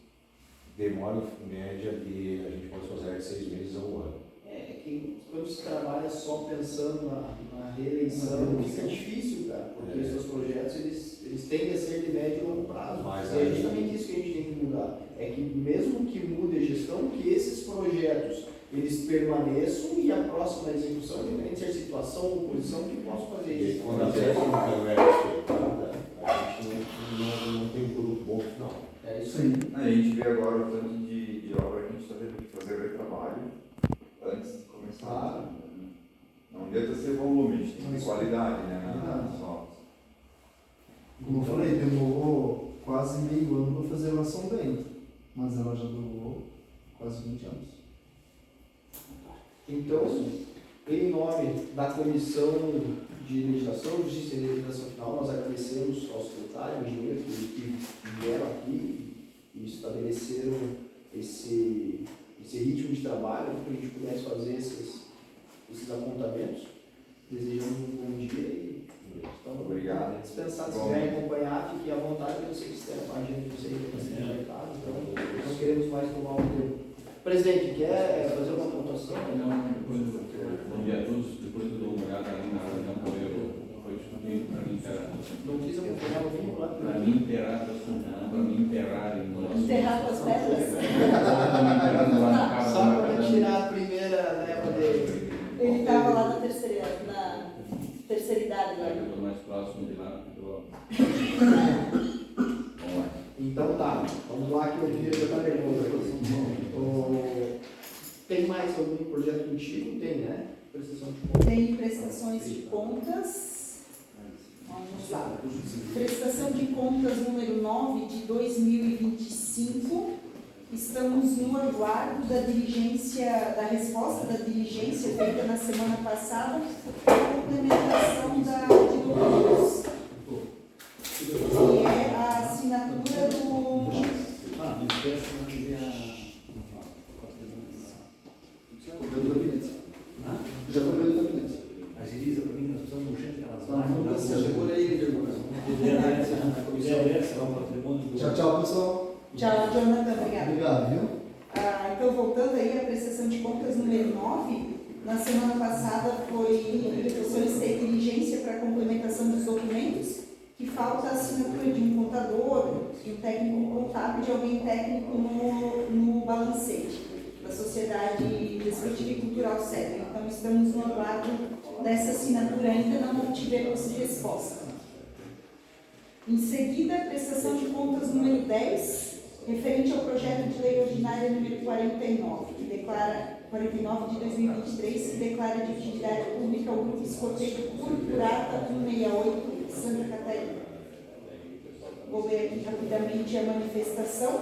Demora, em média, a gente pode fazer de 6 meses a 1 ano. É que quando se trabalha só pensando na reeleição, fica difícil, cara, porque os seus projetos eles tendem a ser de médio e longo prazo. Mas é justamente isso que a gente tem que mudar. É que mesmo que mude a gestão, que esses projetos eles permaneçam e a próxima execução, independente se é situação ou posição, que possam fazer E isso. quando a técnica não é respeitada, a gente não tem um produto bom final. É isso aí. A gente vê agora o tanto de obra que a gente está tendo que fazer retrabalho antes de começar. Claro. Não adianta ser volume, a gente tem que ter qualidade, né? Só. Como eu falei, demorou quase meio ano para fazer a São Bento, mas ela já durou quase 20 anos. Então, em nome da Comissão de Legislação, Justiça e Legislação Final, nós agradecemos ao secretário, ao engenheiro, que vieram aqui e estabeleceram esse ritmo de trabalho para que a gente pudesse fazer esses apontamentos. Desejamos um bom dia e estamos Obrigado. dispensados. Se quiserem acompanhar, fiquem à vontade, eu sei que vocês têm a página de vocês bastante apertada, então não queremos mais tomar o tempo. Presidente, quer fazer uma pontuação? Não, bom dia a todos. Depois eu dou uma olhada ali na reunião que foi discutido para mim interar. Não quis acompanhar o vinho lá? Para mim interar, para mim enterrar em nós. Enterrar com as pedras? Só para tirar a primeira leva dele. Ele estava lá na terceira idade. Eu estou mais próximo de lá. Então tá, vamos lá que o dia já está nervoso aqui. Tem mais algum projeto contigo? Tem, né? Prestação de contas. Tem prestações de contas. Vamos lá. Prestação de contas número 9 de 2025. Estamos no aguardo da resposta da diligência feita na semana passada para a complementação de documentos. Que é a assinatura do... Me peço não queria. Já cobrou do gabinete. Agiliza para mim, nós precisamos urgente elas Não, segura aí, Tchau, pessoal. Tchau, Jonathan, obrigada. Obrigado, viu? Então, voltando aí à prestação de contas número 9, na semana passada eu solicitei diligência para a complementação dos documentos, que falta a assinatura de um contador, de um técnico contábil, de alguém técnico no balancete da Sociedade Desportiva e Cultural SEDA. Então, estamos no aguardo dessa assinatura, ainda não obtivemos resposta. Em seguida, a prestação de contas número 10, referente ao projeto de lei ordinária número 49, que declara 49 de 2023, que declara de utilidade pública o Grupo Escoteiro Purpurata 168, Santa Catarina. Vou ler aqui rapidamente a manifestação.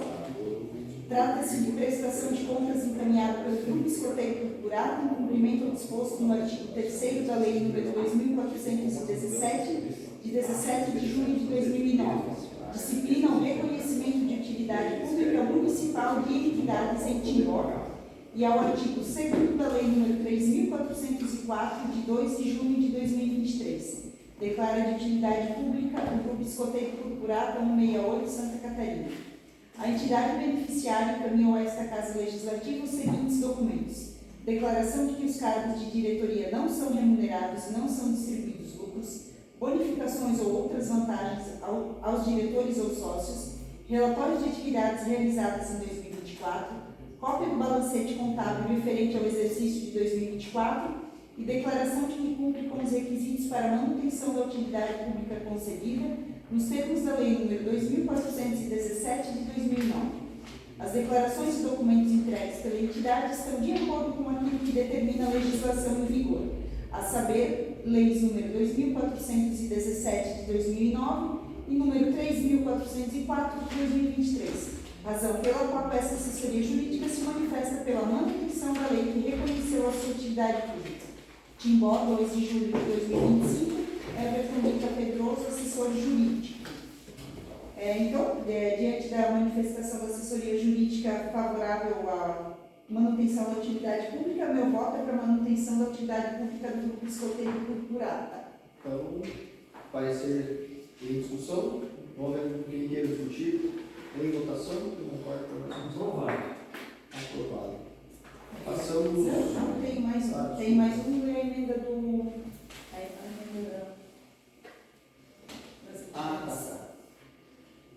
Trata-se de prestação de contas encaminhada pelo Grupo Escoteiro Purpurata em cumprimento ao disposto no artigo 3º da Lei nº 2417, de 17 de junho de 2009. Disciplina o reconhecimento de utilidade pública municipal de entidades em Timbó, e ao artigo 2º da Lei nº 3.404, de 2 de junho de 2023. Declara de utilidade pública o Grupo Escoteiro Purpurata 168, Santa Catarina. A entidade beneficiária encaminhou a esta Casa Legislativa os seguintes documentos: declaração de que os cargos de diretoria não são remunerados e não são distribuídos lucros, bonificações ou outras vantagens aos diretores ou sócios, relatório de atividades realizadas em 2024, cópia do balancete contábil referente ao exercício de 2024 e declaração de que cumpre com os requisitos para a manutenção da utilidade pública concedida nos termos da Lei nº 2417 de 2009. As declarações e documentos entregues pela entidade estão de acordo com aquilo que determina a legislação em vigor, a saber, leis nº 2417 de 2009 e nº 3404 de 2023, razão pela qual essa assessoria jurídica se manifesta pela manutenção da lei que reconheceu a sua utilidade pública. Timbó, 2 de julho de 2025, assessor jurídico. Então, diante da manifestação da assessoria jurídica favorável à manutenção da atividade pública, meu voto é para a manutenção da atividade pública do Grupo Escoteiro Cultural. Então, parecer em discussão, vamos ver quem queira discutir. Em votação, eu concordo com a discussão. Aprovado. Aprovado. Passamos. Não, tem mais um. Tem mais um e a emenda do. A emenda Tá.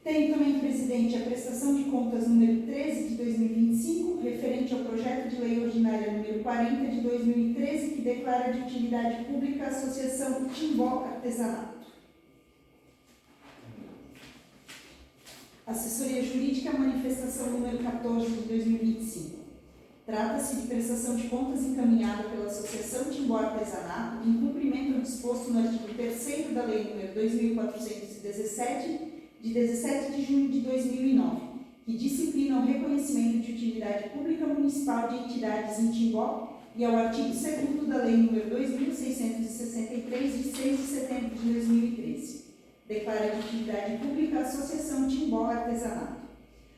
Tem também, presidente, a prestação de contas número 13 de 2025, referente ao projeto de lei ordinária número 40 de 2013, que declara de utilidade pública a Associação Timbó Artesanato. Assessoria Jurídica, manifestação número 14 de 2025. Trata-se de prestação de contas encaminhada pela Associação Timbó Artesanato, em cumprimento do disposto no artigo 3º da Lei nº 2.417, de 17 de junho de 2009, que disciplina o reconhecimento de utilidade pública municipal de entidades em Timbó, e ao artigo 2º da Lei nº 2.663, de 6 de setembro de 2013. Declara de utilidade pública a Associação Timbó Artesanato.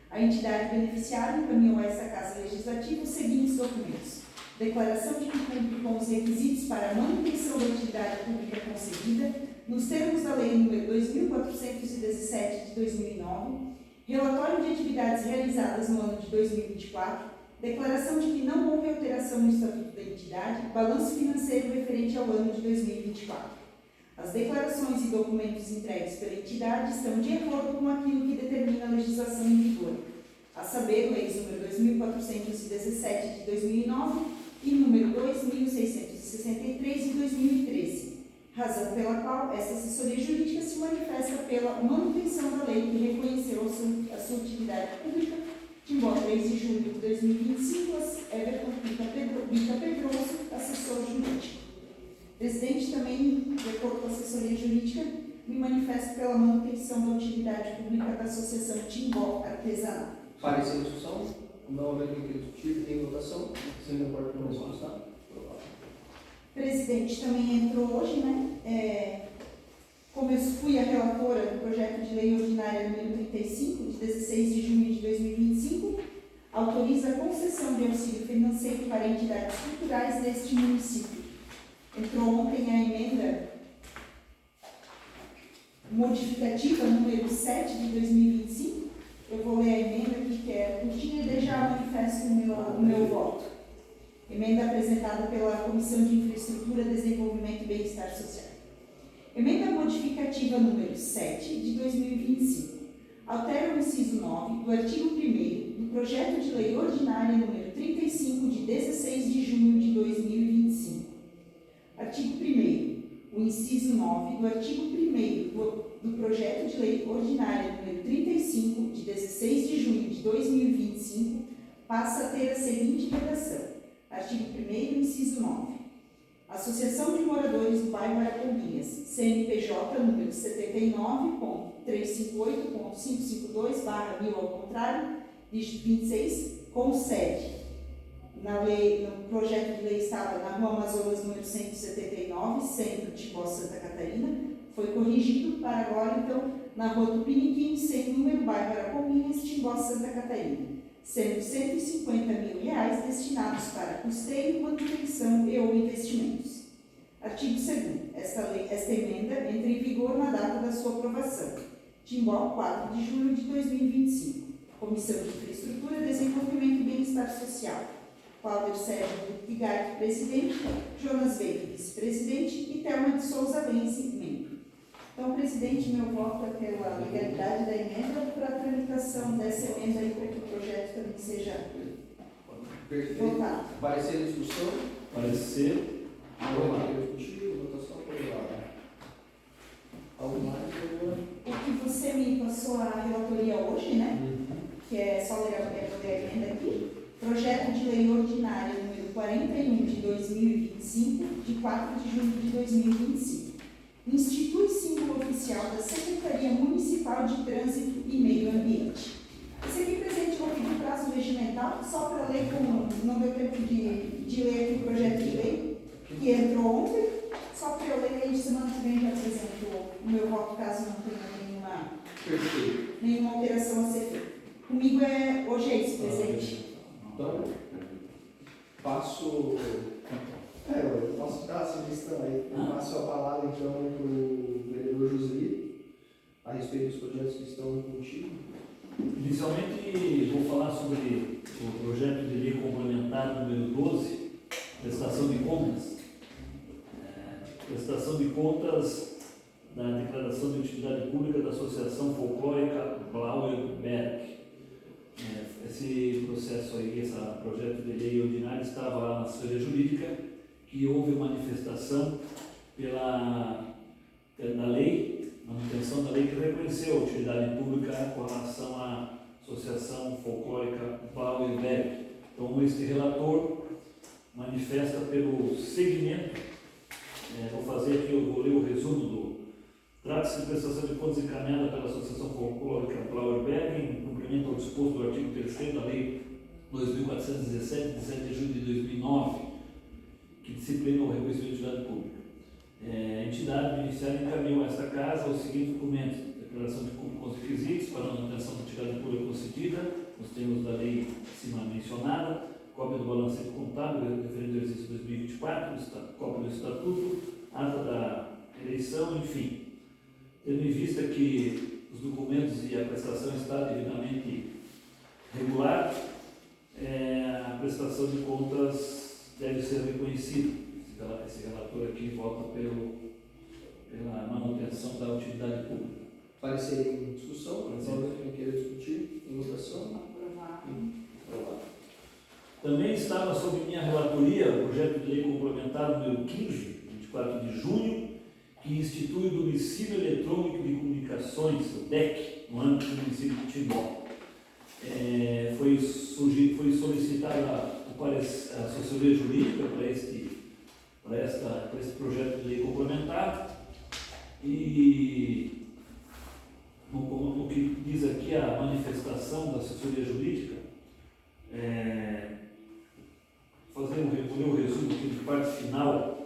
A entidade beneficiária encaminhou a esta Casa Legislativa os seguintes documentos: declaração de que cumpre com os requisitos para a manutenção da atividade pública concedida, nos termos da Lei nº 2.417 de 2009, relatório de atividades realizadas no ano de 2024, declaração de que não houve alteração no Estatuto da entidade, balanço financeiro referente ao ano de 2024. As declarações e documentos entregues pela entidade estão de acordo com aquilo que determina a legislação em vigor, a saber, leis número 2.417 de 2009 e número 2.663 de 2013, razão pela qual esta assessoria jurídica se manifesta pela manutenção da lei que reconheceu a sua utilidade pública, Timbó, 3 de julho de 2025, Everton Bica Pedroso, assessor jurídico. Presidente, também, de acordo com a assessoria jurídica, me manifesto pela manutenção da utilidade pública da Associação Timbó Artesanato. Parecer em discussão, não haver quem queira discutir, em votação, sem concordo com a resposta. Aprovado. Presidente, também entrou hoje, né? Como eu fui a relatora do projeto de lei ordinária número 35, de 16 de junho de 2025, autoriza a concessão de auxílio financeiro para entidades culturais deste município. Entrou ontem a emenda modificativa número 7 de 2025. Eu vou ler a emenda aqui, que é curtinha, e já manifesto o meu voto. Emenda apresentada pela Comissão de Infraestrutura, Desenvolvimento e Bem-Estar Social. Emenda modificativa número 7 de 2025. Altera o inciso 9 do artigo 1º do projeto de lei ordinária número 35 de 16 de junho de 2025. Artigo 1º. O inciso 9 do artigo 1º do projeto de lei ordinária número 35 de 16 de junho de 2025 passa a ter a seguinte redação. Artigo 1º, inciso 9. Associação de Moradores do Bairro Araponguinhas, CNPJ número 79.358.552/1000 ao contrário, dígito 26, com sede no projeto de lei estava na Rua Amazonas número 179, Centro Timbó, Santa Catarina, foi corrigido para agora, então, na Rua Tupiniquim, sem número, Bairro Araponguinhas, Timbó, Santa Catarina, sendo R$150 mil destinados para custeio, manutenção e ou investimentos. Artigo 2º. Esta emenda entra em vigor na data da sua aprovação. Timbó, 4 de julho de 2025. Comissão de Infraestrutura, Desenvolvimento e Bem-Estar Social. Cláudio Sérgio Igarte, presidente, Jonas Veiga, vice-presidente, e Thelma de Souza Lense, membro. Então, presidente, meu voto é pela legalidade da emenda, para a tramitação dessa emenda aí, para que o projeto também seja votado. Parecer em discussão, Parecer. não queira discutir, votação aprovada. Algo mais? O que você me passou a relatoria hoje, né? Que é só ler a emenda aqui. Projeto de lei ordinária número 41 de 2025, de 4 de junho de 2025. Institui símbolo oficial da Secretaria Municipal de Trânsito e Meio Ambiente. Esse aqui, presidente, vou pedir prazo regimental, só para ler, como não deu tempo de ler aqui o projeto de lei, que entrou ontem, só para eu ler, aí semana que vem já apresento o meu voto, caso não tenha Perfeito. nenhuma alteração a ser feita. Comigo hoje é isso, presidente. Então, passo. Eu posso dar a sugestão aí. Eu passo a palavra então para o vereador Joseli a respeito dos projetos que estão contigo. Inicialmente, vou falar sobre o projeto de lei complementar número 12, prestação de contas. Prestação de contas da declaração de utilidade pública da Associação Folclórica Blauerberg. Esse processo aí, esse projeto de lei ordinário estava lá na Assessoria Jurídica, que houve manifestação da lei, manutenção da lei que reconheceu a utilidade pública com relação à Associação Folclórica Blauerberg. Então, este relator manifesta pelo segmento, vou fazer aqui, eu vou ler o resumo do trata-se de prestação de contas encaminhada pela Associação Folclórica Blauerberg em cumprimento ao disposto do artigo 3º da Lei 2.417, de 7 de julho de 2009, que disciplina o reconhecimento de utilidade pública. A entidade beneficiária encaminhou a esta casa os seguintes documentos: declaração de cumprimento com os requisitos para a manutenção da utilidade pública concedida, nos termos da lei acima mencionada, cópia do balancete contábil referente ao exercício 2024, cópia do estatuto, ata da eleição, enfim. Tendo em vista que os documentos e a prestação está devidamente regular, a prestação de contas deve ser reconhecida. Esse relator aqui vota pela manutenção da utilidade pública. Parecer em discussão, quem queira discutir, em votação. Aprovado. Também estava sob minha relatoria o projeto de lei complementar número 15, 24 de junho, que institui o domicílio eletrônico de comunicações, o DEC, no âmbito do município de Timbó. Foi solicitada a assessoria jurídica para esse projeto de lei complementar e no que diz aqui a manifestação da assessoria jurídica, fazer um resumo aqui de parte final.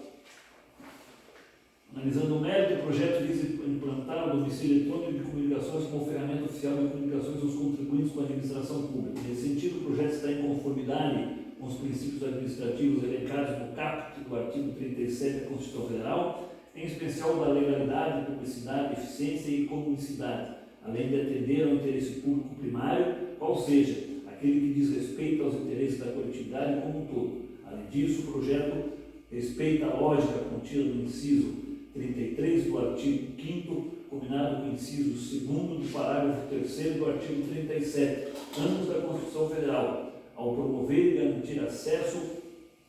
Analisando o mérito do projeto, visa implantar o domicílio eletrônico de comunicações como ferramenta oficial de comunicações dos contribuintes com a administração pública. Nesse sentido, o projeto está em conformidade com os princípios administrativos elencados no caput do artigo 37 da Constituição Federal, em especial da legalidade, publicidade, eficiência e economicidade, além de atender ao interesse público primário, qual seja, aquele que diz respeito aos interesses da coletividade como um todo. Além disso, o projeto respeita a lógica contida no inciso 33 do artigo 5º, combinado com o inciso 2º do parágrafo 3º do artigo 37, ambos da Constituição Federal, ao promover e garantir acesso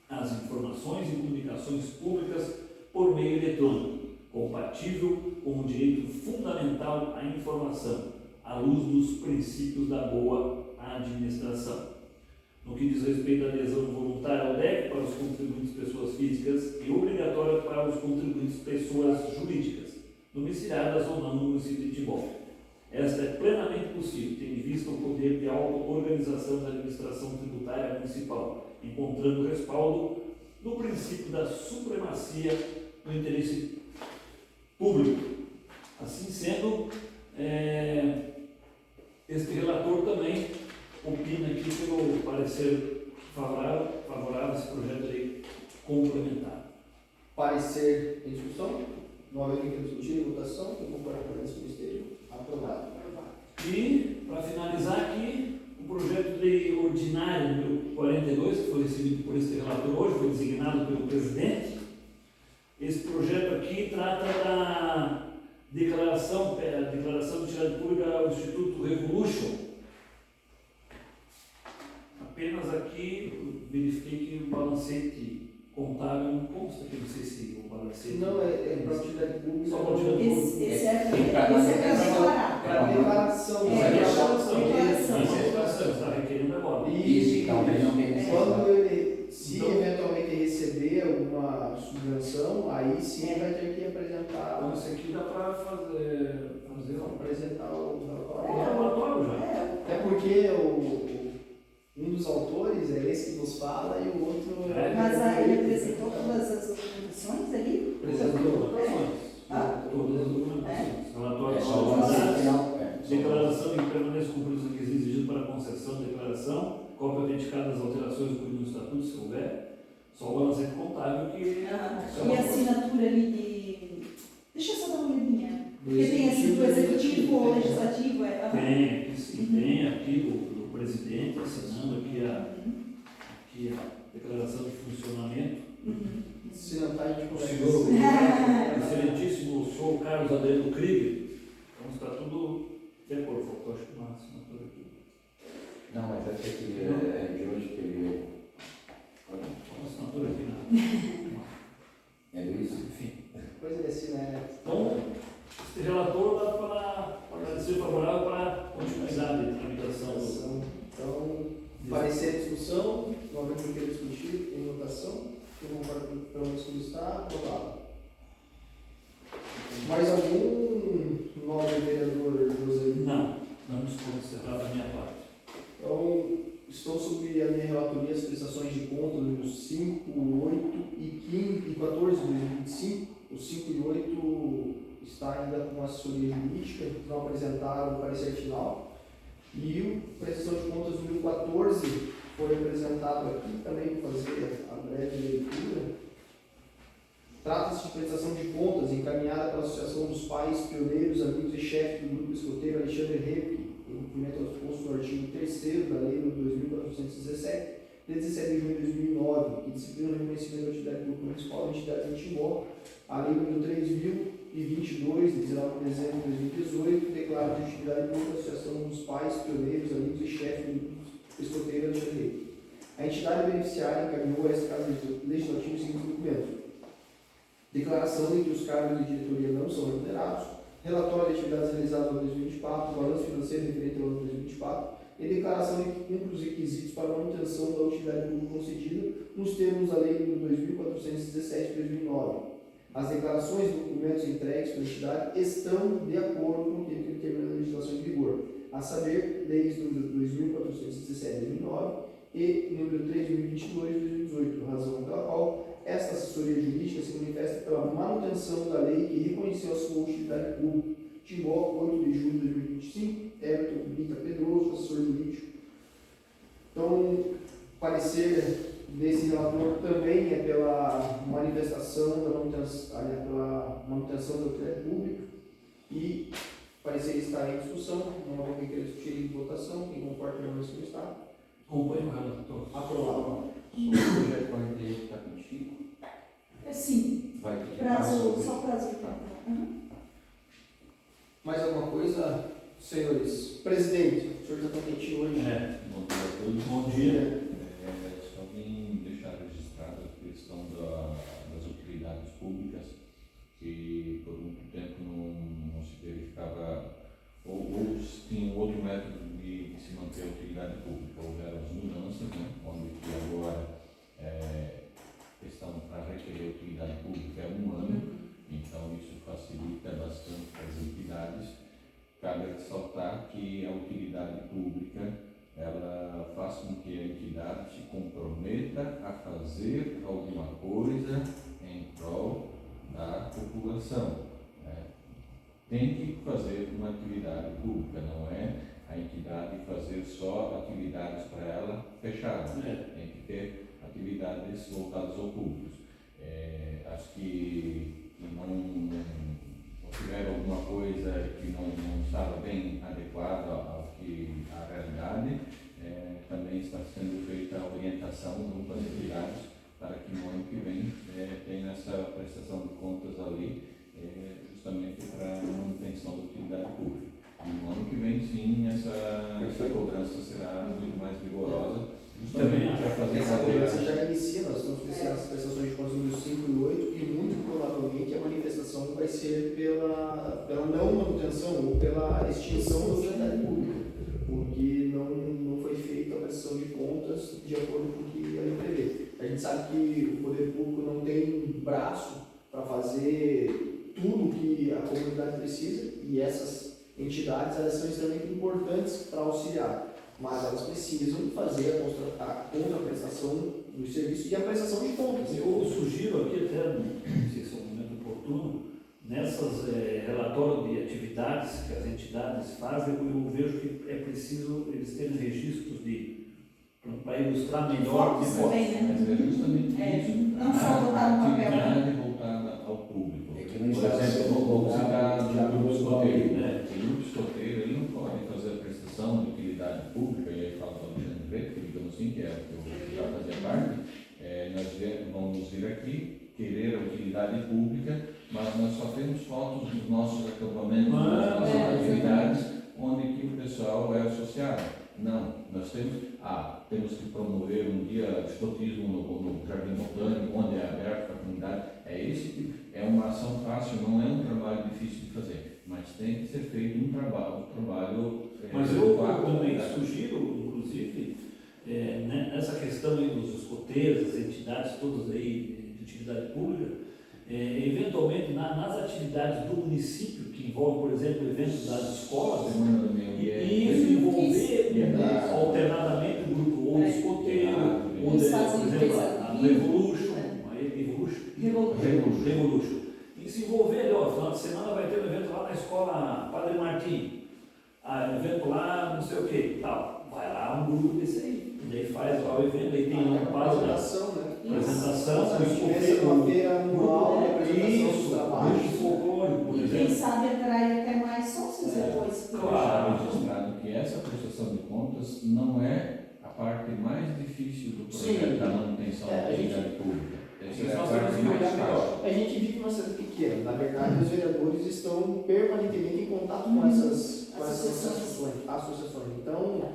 às informações e comunicações públicas por meio eletrônico, compatível com o direito fundamental à informação, à luz dos princípios da boa administração. No que diz respeito à adesão voluntária ao DEC para os contribuintes pessoas físicas e obrigatória para os contribuintes pessoas jurídicas, domiciliadas ou não no município de Timbó. Esta é plenamente possível, tendo em vista o poder de auto-organização da administração tributária municipal, encontrando respaldo no princípio da supremacia do interesse público. Assim sendo, este relator também opina aqui pelo parecer favorável a esse projeto de lei complementar. Parecer em discussão? Não haver quem discutir em votação? Quem concordar com esse ministério? Aprovado. E, para finalizar aqui, o projeto de lei ordinário número 42, que foi recebido por este relator hoje, foi designado pelo presidente. Esse projeto aqui trata da declaração de utilidade pública ao Instituto Revolution. Apenas aqui verifiquei que o balancete contábil não consta, que não sei se o balancete... Não, é para utilidade pública. Só para utilidade pública. Esse é para declarar. Para declaração. Declaração, está requerendo agora. E talvez não tenha quando ele, se eventualmente receber alguma subvenção, aí sim vai ter que apresentar. Então, isso aqui dá para apresentar o relatório. relatório já. Até porque um dos autores é esse que nos fala e o outro Mas aí ele apresentou todas as documentações ali? Todas as documentações. Relatório É de só o lance atividades, final. declaração de que permanece cumpridos os requisitos exigidos para a concessão, declaração, cópia autenticada das alterações do no estatuto, se houver, só o balancete contábil que... E a assinatura ali de. Deixa eu só dar uma olhadinha. Porque tem assim o executivo ou o legislativo. Tem, aqui sim, tem aqui do presidente assinando aqui a declaração de funcionamento. Sinatagem de O conversa. senhor, excelentíssimo, sou o Carlos Adriano Krieger. Então está tudo de acordo, faltou acho que uma assinatura aqui. Não, mas essa aqui é de hoje que ele. Uma assinatura aqui na. É Luiz? Enfim. Coisa ele assina, né? Então, esse relator dá para ser favorável para a continuidade de tramitação do. Então, parecer a discussão, novamente o que é discutido, em votação, quem concorda pelo menos como está, aprovado. Mais algum nobre vereador José? Não, não estou encerrado a minha parte. Então, estou sobre a minha relatoria as prestações de contas números 5, 8 e 15 e 14 de 2025. O 5 e 8 está ainda com assessoria jurídica, não apresentaram o parecer final. E o prestação de contas número 14 foi apresentado aqui também para fazer a breve leitura. Trata-se de prestação de contas encaminhada pela Associação dos Pais, Pioneiros, Amigos e Chefes do Grupo Escoteiro Alexandre Repe, em cumprimento aos dispostos do artigo 3º da Lei nº 2.417, de 17 de junho de 2009, que disciplina o reconhecimento da atividade pública municipal de entidades em Timbó. A Lei nº 3.022, de 19 de dezembro de 2018, declara de atividade pública a Associação dos Pais, Pioneiros, Amigos e Chefes do Grupo Escoteiro Alexandre Repe. A entidade beneficiária encaminhou a esta Casa Legislativa os seguintes documentos: declaração de que os cargos de diretoria não são remunerados, relatório de atividades realizadas no ano 2024, balanço financeiro referente ao ano 2024 e declaração de que cumpre os requisitos para a manutenção da utilidade pública concedida nos termos da Lei nº 2.417 de 2009. As declarações e documentos entregues pela entidade estão de acordo com aquilo que determina a legislação em vigor, a saber, leis nº 2.417 de 2009 e número 3.022 de 2018, razão pela qual esta assessoria jurídica se manifesta pela manutenção da lei que reconheceu a sua utilidade pública. Timbó, 8 de julho de 2025, Everton Bica Pedroso, assessor jurídico. Então, parecer desse relator também é pela manifestação da manutenção da utilidade pública e parecer estar em discussão, não há alguém querer discutir em votação, quem concorda permanece como está. Acompanho o relator. Aprovado. O projeto 48 está contigo? Sim, Vai pedir prazo, prazo? só prazo de tempo. Mais alguma coisa, senhores? Presidente, o senhor está quentinho hoje? Bom dia a todos. Bom dia. Só vim deixar registrada a questão das utilidades públicas, que por muito tempo não se verificava, ou se tinha um outro método de se manter a utilidade pública. Houveram as mudanças, né, onde que agora questão para requerer a utilidade pública é 1 ano, então isso facilita bastante para as entidades. Cabe ressaltar que a utilidade pública ela faz com que a entidade se comprometa a fazer alguma coisa em prol da população, né? Tem que fazer uma atividade pública, não é a entidade fazer só atividades para ela fechadas, tem que ter atividades voltadas ao público. Acho que não tiveram alguma coisa que não estava bem adequada ao que à realidade, também está sendo feita a orientação junto às entidades para que no ano que vem tenha essa prestação de contas ali, justamente para a manutenção da utilidade pública. E no ano que vem, sim, essa cobrança será muito mais rigorosa. Também para fazer Essa cobrança valer. já inicia, nós estamos pensando nas prestações de contas números 5 e 8 e muito provavelmente a manifestação vai ser pela não manutenção ou pela extinção da utilidade pública, porque não foi feita a prestação de contas de acordo com o que a lei prevê. A gente sabe que o poder público não tem braço para fazer tudo o que a comunidade precisa e essas entidades elas são extremamente importantes para auxiliar. Mas elas precisam fazer a contraprestação dos serviços e a prestação de contas. Eu sugiro aqui até, não sei se é o momento oportuno, nessas relatórios de atividades que as entidades fazem, eu vejo que é preciso eles terem registros para ilustrar melhor Fotos de também, né? Mas é justamente É, isso. não só botar no papel. Atividade voltada ao público. É que nem Por está exemplo, sendo vamos citar divulgado, o já grupo no escoteiro. né? O grupo escoteiro ele não pode fazer a prestação de utilidade pública, e aí fala do Alexandre Brito, que digamos assim, que é o que eu já fazia parte. Vamos vir aqui, querer a utilidade pública, mas nós só temos fotos dos nossos acampamentos, das nossas atividades, onde que o pessoal é associado. Não, nós temos que promover um dia de escotismo no Jardim Botânico, onde é aberto para a comunidade. É uma ação fácil, não é um trabalho difícil de fazer, mas tem que ser feito um trabalho Mas eu com a também comunidade. sugiro, inclusive, nessa questão aí dos escoteiros, as entidades todas aí de utilidade pública, eventualmente nas atividades do município, que envolvem, por exemplo, eventos das escolas, Semana do Meio e Ambiente. envolver alternadamente o grupo ou escoteiro, ou Eles por fazem exemplo, coisa a viva, Revolution, né? a Revolution. E se envolver, ó, final de semana vai ter um evento lá na escola Padre Martim, um evento lá, não sei o que, tal. Vai lá um grupo desse aí, e daí faz lá o evento, aí tem uma página, apresentação, né? apresentação, Se tivesse uma feira anual de apresentação dos isso, trabalhos. grupo folclórico, por E quem exemplo. sabe atrair até mais sócios depois. Claro. Deixar registrado que essa prestação de contas não é a parte mais difícil do projeto Sim. da manutenção da A gente- atividade pública. Essa é a Nós parte temos que mais olhar melhor. fácil. A gente vive uma cidade pequena. Na verdade, os vereadores estão permanentemente em contato com essas associações. Então,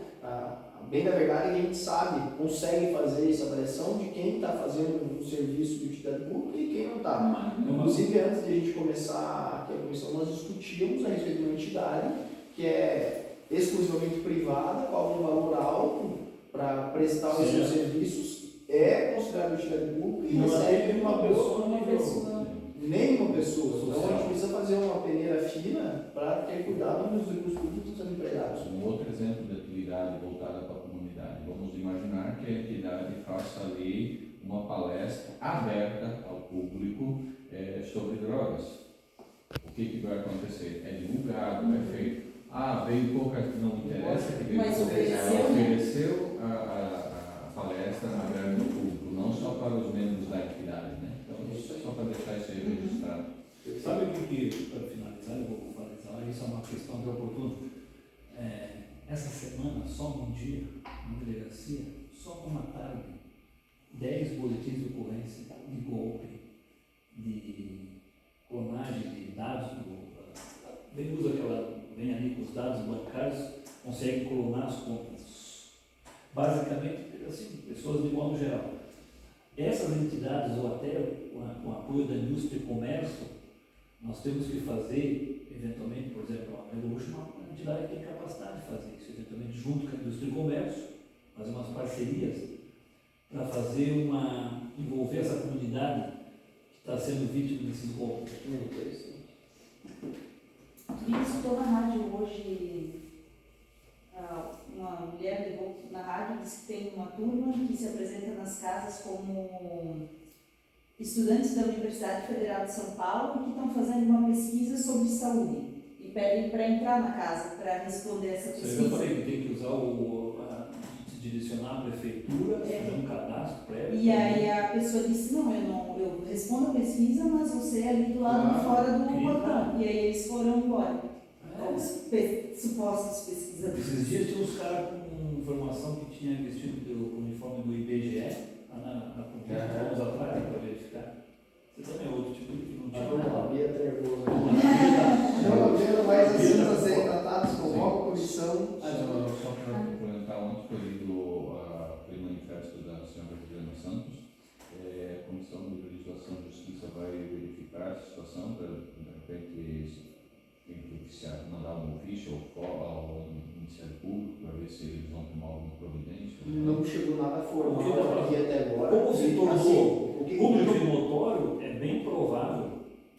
bem da verdade, a gente sabe, consegue fazer essa avaliação de quem está fazendo um serviço de utilidade pública e quem não está. Inclusive, antes de a gente começar aqui a comissão, nós discutíamos a respeito de uma entidade que é exclusivamente privada, cobra um valor alto para prestar os seus serviços, é considerada utilidade pública e Não recebe tem uma pessoa Uma pessoa. nenhuma pessoa. Então a Social. gente precisa fazer uma peneira fina para ter cuidado dos recursos públicos sendo empregados. Um outro exemplo de atividade voltada para a comunidade. Vamos imaginar que a entidade faça ali uma palestra aberta ao público sobre drogas. O que vai acontecer? É divulgado, é feito. Veio pouca, não interessa que veio Mas pouca, ofereceu, ela né? ofereceu a palestra aberta ao público, não só para os membros da entidade, né? Então, isso é só para deixar isso aí registrado. Sabe o que, para finalizar, eu vou finalizar, isso é uma questão que é oportuna. Essa semana, só num dia, na delegacia, só numa tarde, 10 boletins de ocorrência de golpe, de clonagem de dados, vem ali com os dados bancários, consegue clonar as contas. Basicamente, assim, pessoas de modo geral. Essas entidades, ou até com apoio da indústria e comércio, nós temos que fazer, eventualmente, por exemplo, a Revolution é uma entidade que tem capacidade de fazer isso, eventualmente, junto com a indústria e comércio, fazer umas parcerias para envolver essa comunidade que está sendo vítima desses golpes. E escutou na rádio hoje, uma mulher ligou na rádio, disse que tem uma turma que se apresenta nas casas como estudantes da Universidade Federal de São Paulo que estão fazendo uma pesquisa sobre saúde e pedem para entrar na casa para responder essa Eu pesquisa. falei que tem que usar se direcionar à prefeitura, fazer um cadastro prévio. E aí a pessoa disse, eu respondo a pesquisa, mas você é ali do lado de fora do portão. E aí eles foram embora. Os supostos pesquisadores. Esses dias tinha uns caras com informação que tinha vestido o uniforme do IBGE, na polícia, anos atrás, para verificar. Você também é outro tipo que não tinha nada. Bia trevoso aqui. Não havendo mais assuntos a serem tratados, convoco a comissão. Só para complementar, ontem foi lido o manifesto da senhora Juliana Santos. A Comissão de Legislação e Justiça vai verificar a situação para, de repente, mandar um ofício ao Ministério Público para ver se eles vão tomar alguma providência. Não chegou nada formal aqui até agora. Como se tornou Assim, público e notório, é bem provável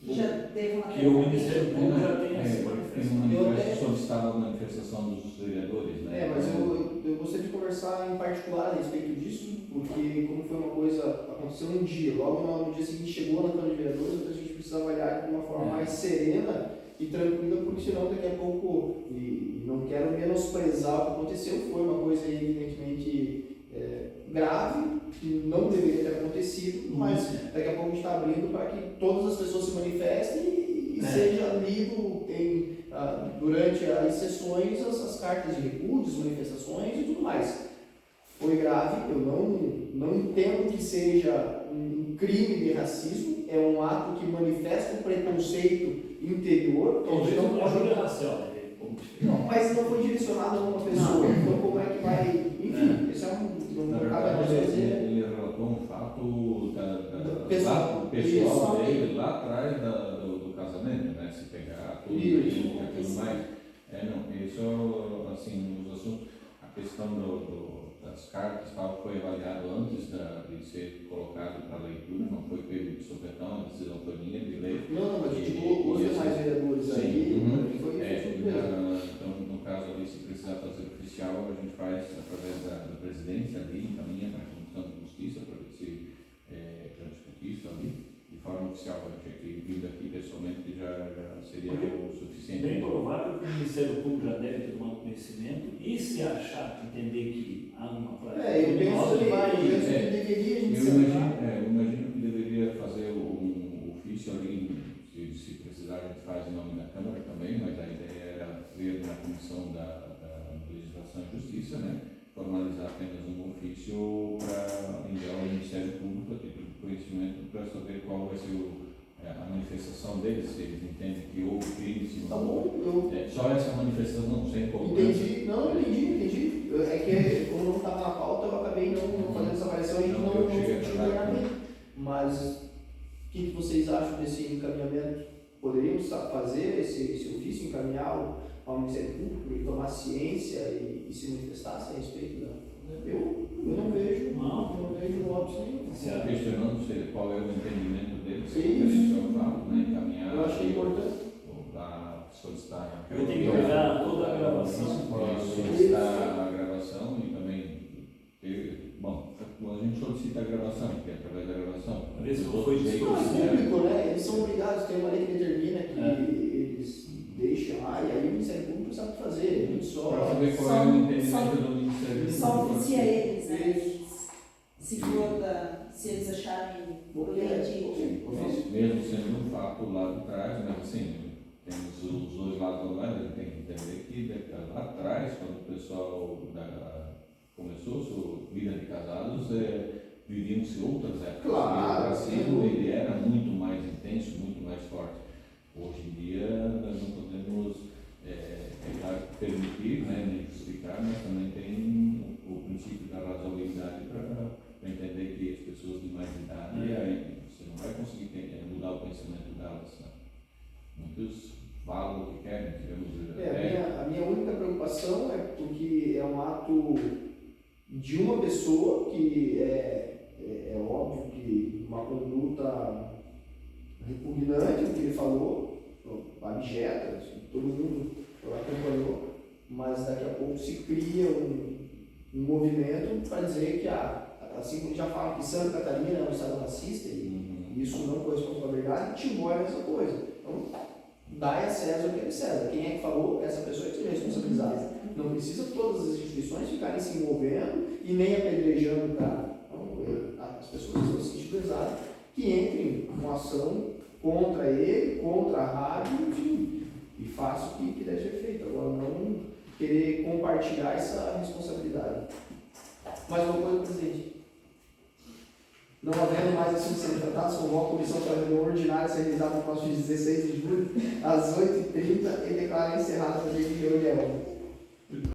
Já teve uma que o Ministério Público já tenha esse Tem um manifesto solicitado a manifestação dos vereadores, né? mas eu gostaria de conversar em particular a respeito disso, porque como foi uma coisa, aconteceu um dia, logo no dia seguinte chegou na Câmara de Vereadores, então a gente precisa precisa avaliar de uma forma mais serena e tranquila, porque senão daqui a pouco, e não quero menosprezar o que aconteceu, foi uma coisa evidentemente grave, que não deveria ter acontecido, mas daqui a pouco a gente está abrindo para que todas as pessoas se manifestem e seja lido durante as sessões as cartas de repúdio, manifestações e tudo mais. Foi grave, eu não entendo que seja um crime de racismo, é um ato que manifesta um preconceito interior. Talvez não uma pode- ajuda racial, né? Não, mas não foi direcionado a uma pessoa, então como é que vai. Enfim, isso Na não cabe a nós verdade, fazer. ele relatou um fato Pessoal. pessoal Isso. dele lá atrás do casamento, né? Se pegar tudo Isso. e aquilo mais. Isso, assim, os assuntos, a questão das cartas tal, foi avaliado antes de ser colocado para leitura, não foi pego de sopetão, a decisão foi minha de lei. Não, mas tipo, os demais vereadores aí, foi surpresa. Então, no caso ali, se precisar fazer oficial, a gente faz através da presidência ali, encaminha para a Comissão de Justiça para ver se já discutir isso ali. De forma oficial, a gente aqui, vindo aqui pessoalmente já seria o suficiente. Bem provável que o Ministério Público já deve ter tomado conhecimento e se achar, entender que há uma prática Eu penso que é, deveria a gente Eu imagino que deveria fazer um ofício ali, se precisar a gente faz em nome da Câmara também, mas a ideia era ver na Comissão da Legislação e Justiça, né, formalizar apenas um ofício para enviar ao Ministério Público a título de conhecimento para saber qual vai ser a manifestação deles, se eles entendem que houve crime, se Tá não bom, eu só essa manifestação, sem cobrança. entendi. É que como não estava na pauta, eu acabei não fazendo essa avaliação e não discutiu plenamente. Mas o que vocês acham desse encaminhamento? Poderíamos fazer esse ofício, encaminhar ao Ministério Público e tomar ciência e se manifestasse a respeito da. Eu não vejo óbvio nenhum. Se questionando qual é o entendimento deles, Sim. que a gente fala, né, encaminhar. Eu achei importante. Ou solicitar. Eu tenho que pegar toda a gravação. Solicitar a gravação e também a gente solicita a gravação, que é através da gravação. Para ver se Os foi outros isso. veículos, Não, é público, né? Eles são obrigados, tem uma lei que determina que eles deixam lá e aí o Ministério Público sabe o que fazer. A gente só. Para saber qual é o entendimento do Ministério Só Público. oficia eles, né? Isso. Se eles acharem prudente. Mesmo sendo um fato lá de trás, mas assim, temos os dois lados da moeda, a gente tem que entender que lá atrás, quando o pessoal começou sua vida de casados, viviam-se outras épocas. Claro, O racismo ele era muito mais intenso, muito mais forte. Hoje em dia nós não podemos permitir, né, nem justificar, mas também tem o princípio da razoabilidade para entender que as pessoas de mais idade, você não vai conseguir mudar o pensamento delas. Né? Muitos falam o que querem, A minha única preocupação é porque é um ato de uma pessoa que é óbvio que uma conduta repugnante, o que ele falou, abjeta, todo mundo acompanhou, mas daqui a pouco se cria um movimento para dizer que, assim como já falam que Santa Catarina é um estado racista e isso não corresponde com a verdade, Timor é a mesma coisa. Então, dá a César o que é de César. Quem é que falou? Essa pessoa é que seja responsabilizada. Não precisa todas as instituições ficarem se envolvendo e nem apedrejando o cara. Então, as pessoas estão sensibilizadas que entrem com ação contra ele, contra a rádio, enfim, e façam o que deve ser feito. Agora, não querer compartilhar essa responsabilidade. Mais uma coisa, presidente. Não havendo mais assuntos sendo tratados, convoco a comissão para a reunião ordinária ser realizada no próximo dia 16 de julho, às 8h30, e declaro encerrada a reunião.